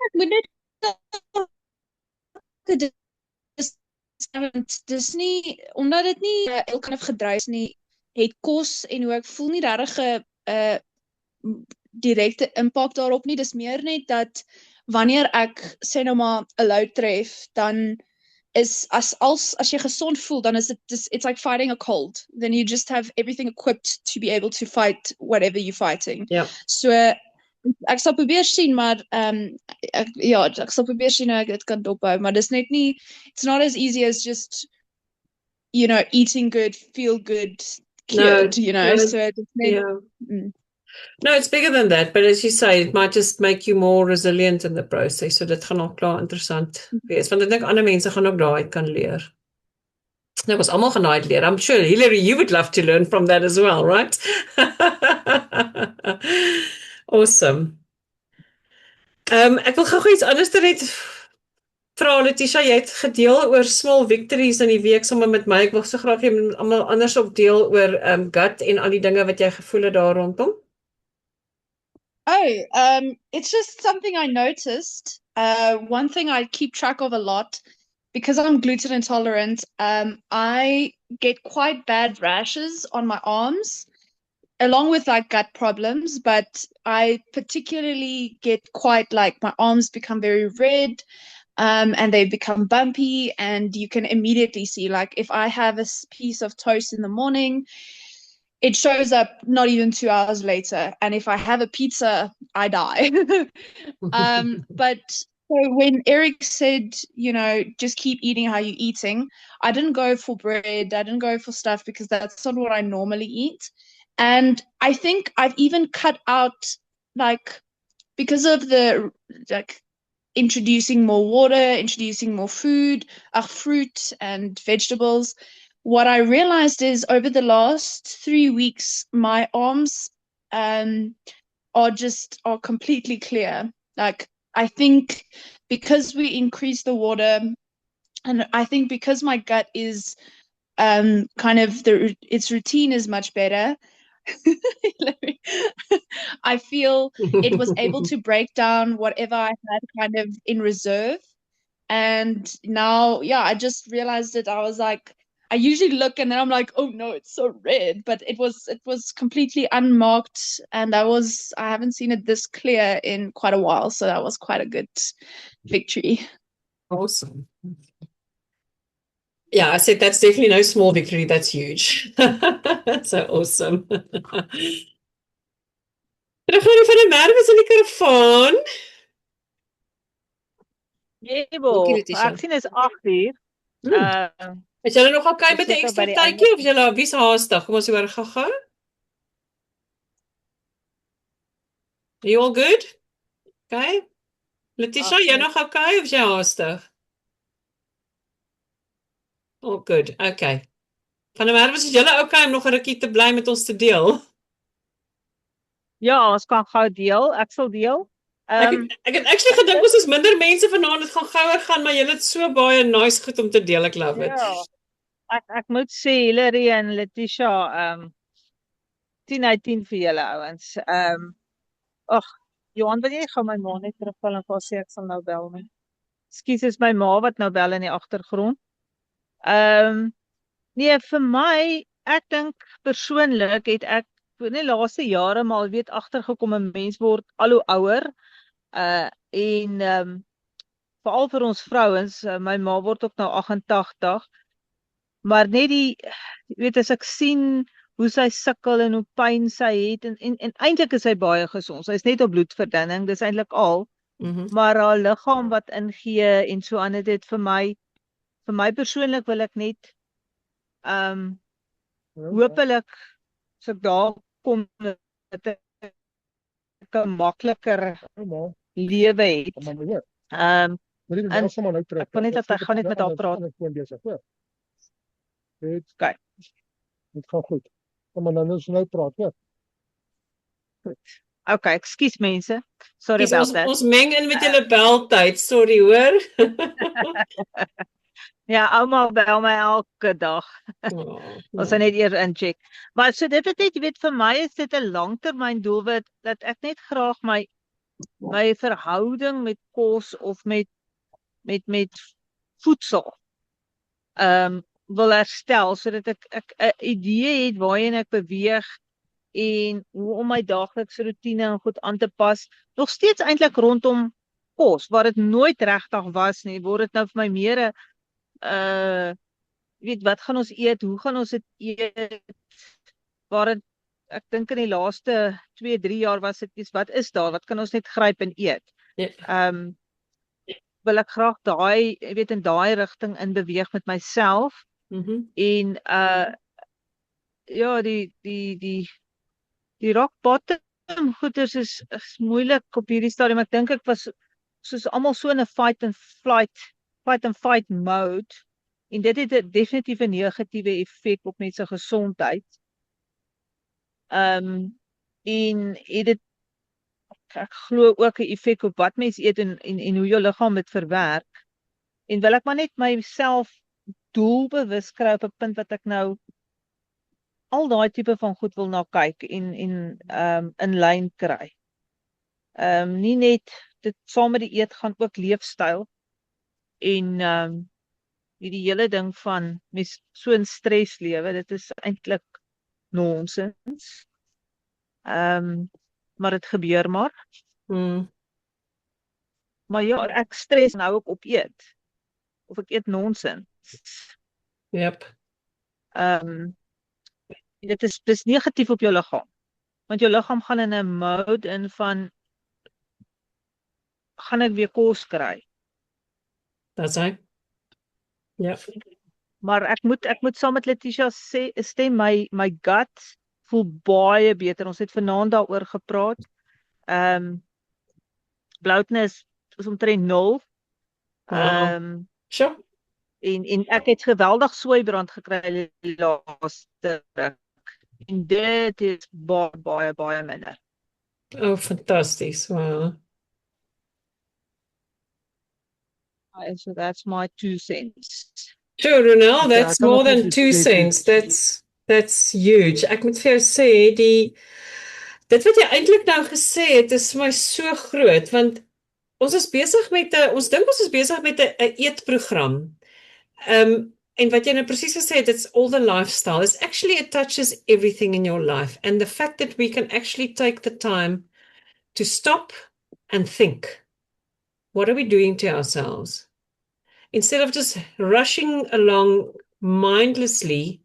ek moet net dis nie omdat dit nie elke kind of gedruis nie, het kos en hoe ek voel nie regtig 'n direkte impak daarop nie. Dis meer net dat wanneer ek sê nou maar 'n low tref, dan is as jy gesond voel, dan is it's like fighting a cold. Then you just have everything equipped to be able to fight whatever you're fighting.
Ja.
So ek sal probeer sien, maar ek sal probeer sien hoe ek dit kan dophou, maar dis net nie, it's not as easy as just, eating good, feel good, cured, so it's net,
yeah. No, it's bigger than that, but as you say, it might just make you more resilient in the process, so dit gaan ook klaar interessant wees, want ek dink ander mense gaan ook daaruit kan leer. Nou, ons almal gaan daaruit leer. I'm sure, Hillary, you would love to learn from that as well, right? Awesome. Ek wil gou iets anders net vra, Letitia, jy het gedeel oor small victories in die week sommer met my. Ek wil so graag hê met almal anders ook deel oor gut en al die dinge wat jy gevoel het daar rondom.
It's just something I noticed. One thing I keep track of a lot, because I'm gluten intolerant, I get quite bad rashes on my arms, along with like gut problems, but I particularly get quite like my arms become very red, and they become bumpy, and you can immediately see, like, if I have a piece of toast in the morning, it shows up not even 2 hours later. And if I have a pizza, I die. But so when Eric said, just keep eating how you're eating, I didn't go for bread. I didn't go for stuff because that's not what I normally eat. And I think I've even cut out, like, because of the, like, introducing more water, introducing more food, fruit and vegetables. What I realized is over the last 3 weeks, my arms are completely clear. Like, I think because we increase the water, and I think because my gut is its routine is much better. I feel it was able to break down whatever I had kind of in reserve. And now, I just realized that I was like, I usually look and then I'm like, oh no, it's so red, but it was completely unmarked, and I haven't seen it this clear in quite a while, so that was quite a good victory.
Awesome. Yeah, I said that's definitely no small victory, that's huge. So awesome. Telefoon van die Merwe in die microfoon.
Jebo, ek sien is 8 uur.
Is julle nog okay met 'n ekstra tydjie of julle wie's haastig? Kom ons hoor gou-gou. You all good? Okay. Letitia, jy nog okay of jy haastig? Oh, good. Okay. Van die Merwe, is julle okay om nog 'n rukkie te bly met ons te deel?
Ja, ons kan gou deel. Ek sal deel.
Ek het actually gedink ons is minder mense vanaand, dit gaan gouer gaan, maar julle het so baie nice goed om te deel. Ek love it.
Ja. Ek moet sê Hillary en Letitia 10 uit 10 vir julle ouens. Johan, wil jy gou my ma net terugval en vir sê ek sal nou bel nie. Ekskuus, is my ma wat nou bel in die agtergrond. Nee, vir my, ek dink persoonlik het ek in die laaste jare maar weet agtergekom 'n mens word al hoe ouer. En veral vir ons vrouens, my ma word ook nou 88, maar net jy weet as ek sien hoe sy sukkel en hoe pyn sy het en eintlik is sy baie gesond. Sy's net op bloedverdunning, dis eintlik al, maar haar liggaam wat ingee en so aan dit vir my persoonlik wil ek net hopelik as ek daar kom dat ek 'n makliker lewe het. En ek wil net dat hy gaan net met haar praat.
Kyk. Dit gaan goed. Kom maar dan ons nou praat, ja.
Okay, ekskuus mense. Sorry
Dis
about that.
ons meng in met julle beltyd, sorry hoor.
Ja, ouma bel my elke dag. Ons
Ja.
net eers incheck. Maar so dit het net, jy weet, vir my is dit 'n langtermyn doelwit dat ek net graag my verhouding met kos of met voedsel wil herstel sodat ek 'n idee het waarheen ek beweeg en hoe om my daaglikse roetine en goed aan te pas. Nog steeds eintlik rondom kos, waar dit nooit regtig was nie, word dit nou vir my meer 'n weet wat gaan ons eet, hoe gaan ons dit eet, waar dit, ek dink in die laaste 2-3 jaar was dit iets, wat is daar, wat kan ons net gryp en eet.
Ja.
Wil ek graag daai, jy weet, in daai rigting in beweeg met myself en ja, die rock bottom goeders is moeilik op hierdie stadium. Ek dink ek was soos almal so in 'n fight and fight mode en dit het 'n definitief 'n negatiewe effek op mense se gesondheid. En het dit ek glo ook 'n effek op wat mens eet en hoe jou liggaam dit verwerk. En wil ek maar net myself doelbewus kry op 'n punt wat ek nou al daai tipe van goed wil na kyk en in lyn kry. Nie net dit saam met die eet gaan ook leefstyl en die hele ding van mens so in stres lewe, dit is eintlik nonsens. Maar dit gebeur maar. Maar ja, ek stres nou op eet. Of ek eet nonsens.
Yep.
Dit is negatief op jou liggaam. Want jou liggaam gaan in 'n mode in van gaan ek weer kos kry.
That's right. Ja.
Maar ek moet saam met Letitia stem, my gut voel baie beter. Ons het vanaand daaroor gepraat. Bloutnis is omtrent 0.
Sure.
En ek het geweldig swaaiband gekry die laaste ruk. En dit is baie minder.
Oh, fantasties. Wow.
So that's my 2 cents.
Sure, Ronel,
Ja,
that's
ek kan
more
ook net
than
iets
2
sê,
cents. That's huge. Ek moet vir jou sê, dit wat jy eintlik nou gesê het, is vir my so groot, want ons is besig met ons dink ons is besig met 'n eetprogram. En wat jy nou presies gesê het, it's all the lifestyle. It touches everything in your life. And the fact that we can actually take the time to stop and think, what are we doing to ourselves? Instead of just rushing along mindlessly,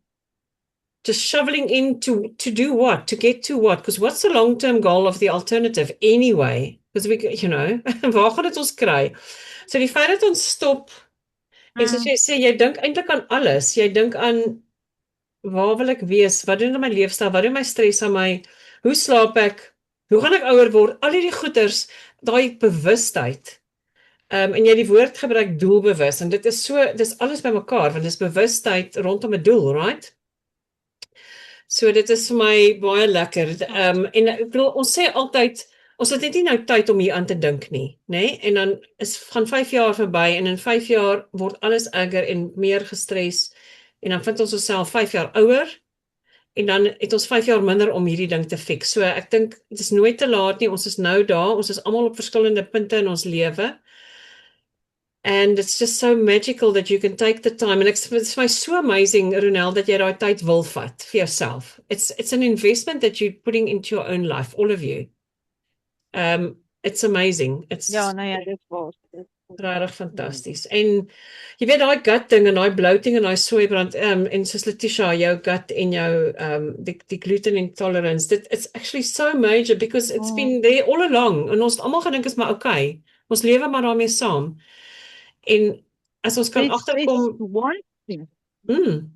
just shoveling in to do what? To get to what? Because what's the long-term goal of the alternative anyway? Because waar gaan dit ons kry? So die feit dat ons stop, en soos jy sê, jy dink eintlik aan alles. Jy dink aan, waar wil ek wees? Wat doen my leefstyl? Wat doen my stres aan my? Hoe slaap ek? Hoe gaan ek ouer word? Al hierdie goeters, daai bewustheid. En jy die woord gebruik doelbewus, en dit is alles bymekaar, want dit is bewustheid rondom 'n doel, right? So dit is vir my baie lekker. En ek bedoel, ons sê altyd, ons het net nie nou tyd om hier aan te dink nie, nê? En dan gaan 5 jaar verby, en in 5 jaar word alles erger en meer gestres, en dan vind ons onsself 5 jaar ouer, en dan het ons 5 jaar minder om hierdie ding te fix. So ek dink, dit is nooit te laat nie, ons is nou daar, ons is almal op verskillende punte in ons lewe. And it's just so magical that you can take the time. And it's vir my so amazing, Ronel, dat jy daai tyd wil vat vir jouself. It's an investment that you're putting into your own life, all of you. It's amazing. It's
Ja, nou ja, dit was.
regtig fantasties. En jy weet daai gut ding en daai bloating en daai soeibrand, en soos Letitia, jou gut en jou die gluten intolerance, it's actually so major because it's been there all along. En ons het almal gedink is maar okay. Ons lewe maar daarmee saam. En as ons kan agterkom,
one thing.
mm,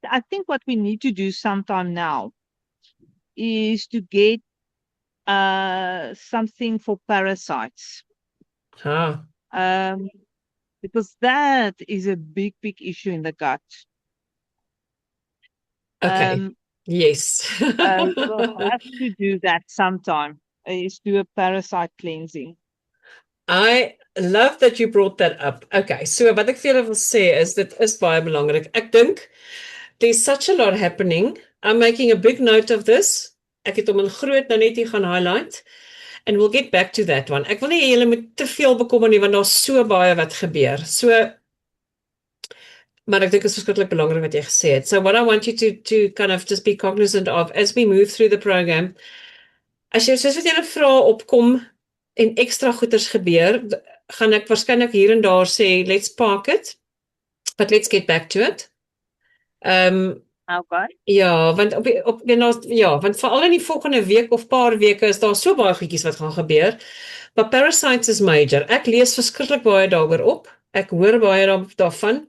I think what we need to do sometime now is to get something for parasites. Because that is a big issue in the gut.
okay. Yes.
We'll have to do that sometime. Is do a parasite cleansing.
I love that you brought that up. Okay, so wat ek vir julle wil sê is dit is baie belangrik. Ek dink there's such a lot happening. I'm making a big note of this. Ek het hom in groot nou net hier gaan highlight. And we'll get back to that one. Ek wil nie hê julle moet te veel bekommer nie want daar's so baie wat gebeur. So maar ek dink dit is verskriklik belangrik wat jy gesê het. So what I want you to kind of just be cognizant of as we move through the program. As jy soos wat julle vra opkom en ekstra goeders gebeur, gaan ek waarskynlik hier en daar sê let's park it, but let's get back to it.
Okay.
Ja, want want veral in die volgende week of paar weke is daar so baie goedjies wat gaan gebeur. Maar parasites is major. Ek lees verskriklik baie daaroor op. Ek hoor baie daarvan.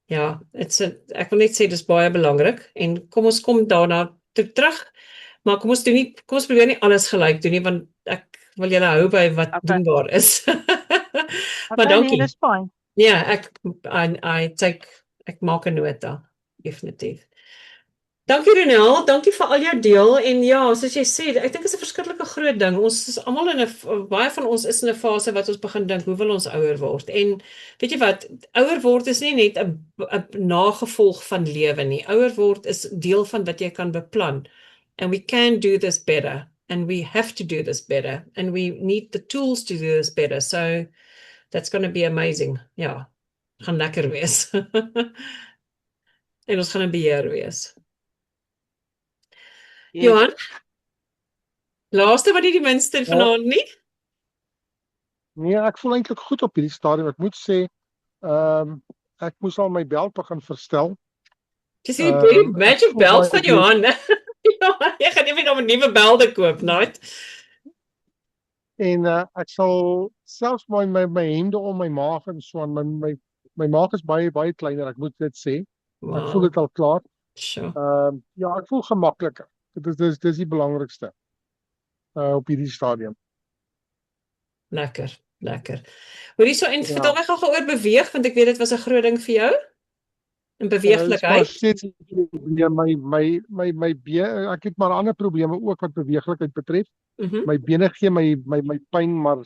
Ja, ek wil net sê dis baie belangrik en kom ons kom daarna terug. Maar kom ons probeer nie alles gelyk doen nie want ek wil julle hou by wat doenbaar is. Maar dankie.
Nee, dis fine.
Ja, ek maak 'n nota, definitief. Dankie Ronel, dankie vir al jou deel en ja, soos jy sê, ek dink dit is 'n verskriklike groot ding. Ons is almal baie van ons is in 'n fase wat ons begin dink, hoe wil ons ouer word? En weet jy wat, ouer word is nie net 'n nagevolg van lewe nie. Ouer word is deel van wat jy kan beplan. And we can do this better and we have to do this better and we need the tools to do this better. So that's going to be amazing. Ja, gaan lekker wees. En ons gaan 'n beheer wees.
Yes.
Johan, laaste wat jy die minste vanaand nie?
Nee, ek voel eintlik goed op hierdie stadium. Ek moet sê, ek moes al my belt begin verstel.
Dis die magic belt van Johan. Ja, jy gaan nie weer 'n nuwe belde koop, nooit.
En ek sal selfs my hemde om my maag en so aan my maag is baie kleiner, ek moet dit sê.
Wow.
Ek voel dit al klaar.
Sure.
Ja, ek voel gemakliker. Dis die belangrikste op hierdie stadium.
Lekker. Hoorie so en vertel my gou oor beweeg want ek weet dit was 'n groot ding vir jou. En beweeglikheid.
My bene, ek het maar ander probleme ook wat beweeglikheid betref. My bene gee my pyn, maar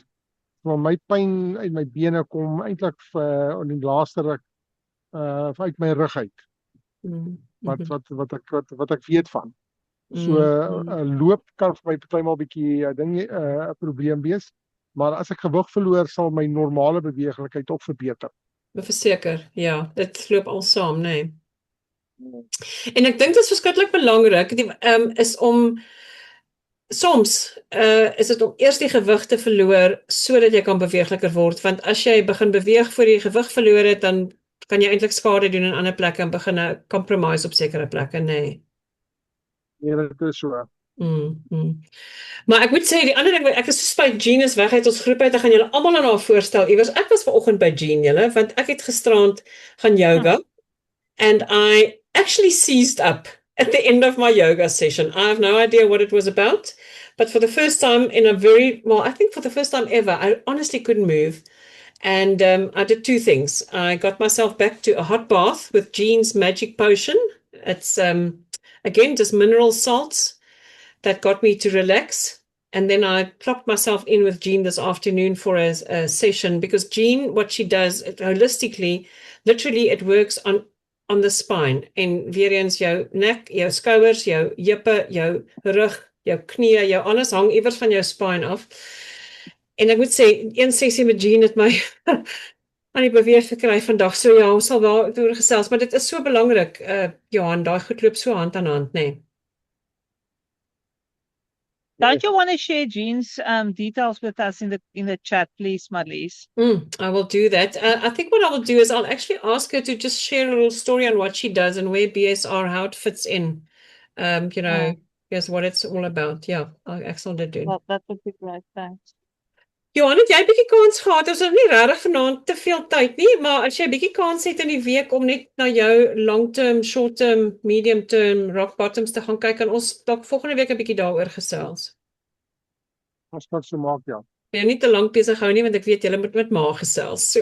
my pyn uit my bene kom eintlik in die laaste ruk uit my rug uit. Wat ek weet van. So loop kan vir my partymal bietjie 'n probleem wees, maar as ek gewig verloor sal my normale beweeglikheid ook verbeter.
Verseker, ja, dit loop al saam, nee. En ek dink dit is verskriklik belangrik, is om soms is dit om eers die gewig te verloor sodat jy kan beweegliker word, want as jy begin beweeg voor jy gewig verloor het, dan kan jy eintlik skade doen in ander plekke en begin 'n compromise op sekere plekke, nee.
Nee, dit is so.
Maar ek moet sê, die ander ding, ek is so spyt, Jean is weg uit ons groep uit, ek gaan julle almal aan haar voorstel iewers. Ek was vanoggend by Jean, julle, want ek het gisterand gaan yoga, and I actually seized up at the end of my yoga session. I have no idea what it was about, but for the first time I think for the first time ever, I honestly couldn't move, and I did two things. I got myself back to a hot bath with Jean's magic potion. It's, again, just mineral salts, that got me to relax. And then I plopped myself in with Jean this afternoon for a session because Jean, what she does holistically, literally it works on the spine. En weer eens jou nek, jou skouers, jou heupe, jou rug, jou knieë, jou alles hang iewers van jou spine af. En ek moet sê, een sessie met Jean het my aan die beweeg gekry vandag. So ja, ons sal wel oor gesels, maar dit is so belangrik. Johan, daai goed loop so hand aan hand, nê.
Don't you want to share Jean's details with us in the chat, please, Marlies?
I will do that. I think what I will do is I'll actually ask her to just share a little story on what she does and where BSR, how it fits in. Yes, what it's all about. Yeah, ek sal dit doen.
Well, that would be great, thanks.
Johan, het jy 'n bietjie kans gehad? Ons het nie regtig vanaand te veel tyd nie, maar as jy 'n bietjie kans het in die week om net na jou long-term, short-term, medium-term rock bottoms te gaan kyk, kan ons dalk volgende week 'n bietjie daaroor gesels.
As dit so maak, ja.
Jy nie te lank besig hou nie, want ek weet julle moet met ma gesels. So.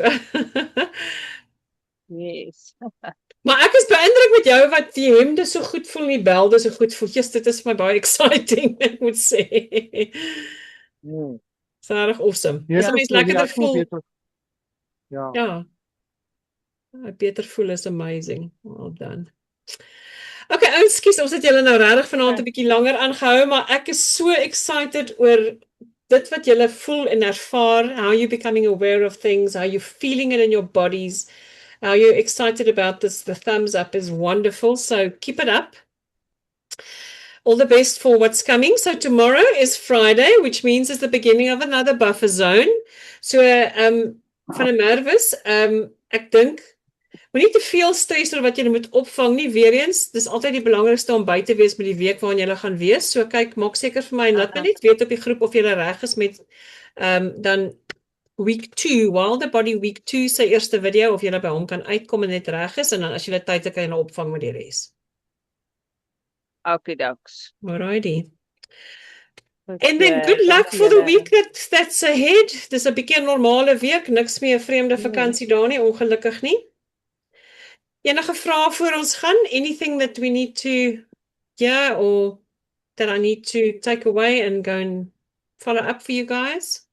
Yes.
Maar ek is beïndruk met jou wat die hemde so goed voel en die belde so goed voel. Yes, dit is vir my baie exciting, ek moet sê. Dis regtig awesome.
Nee,
As 'n mens lekkerder
ek voel
voel.
beter. Ja.
Ja. Beter voel is amazing. Well done. Okay, ouens, skus, ons het julle nou regtig vanaand 'n bietjie langer aangehou, maar ek is so excited oor dit wat julle voel en ervaar, how you becoming aware of things, how you feeling it in your bodies, how you're excited about this. The thumbs up is wonderful, so keep it up. All the best for what's coming. So tomorrow is Friday, which means it's the beginning of another buffer zone. So, van 'n Merwes, ek dink moenie te veel stres oor wat jy moet opvang nie. Weer eens, dis altyd die belangrikste om by te wees met die week waarin jy gaan wees. So kyk, maak seker vir my en laat my net weet op die groep of jy reg is met dan week 2, Wild the Body week 2 sy eerste video, of jy by hom kan uitkom en net reg is, en dan as jy tyd het kan jy opvang met die res.
Okay, doks.
Alrighty. And then good luck for the week that's ahead. Dis 'n bietjie 'n normale week, niks meer 'n vreemde vakansie daar nie, ongelukkig nie. Enige vrae voor ons gaan? Anything that we need to or that I need to take away and go and follow up for you guys?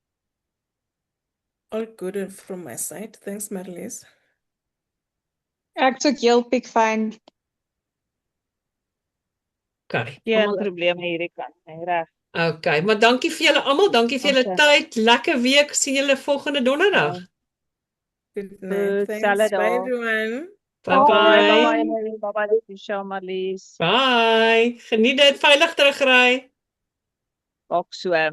All good from my side. Thanks, Marlies.
Ek's ook heel piekfyn.
Okay.
Geen probleme hierdie kant nie, reg.
Okay, maar dankie vir julle almal, dankie vir julle tyd. Lekker week. Sien julle volgende donderdag.
Good night. Thanks.
Bye,
Bye, everyone.
Bye-bye.
Bye-bye, Marlies.
Bye. Geniet dit, veilig terugry.
Ook so.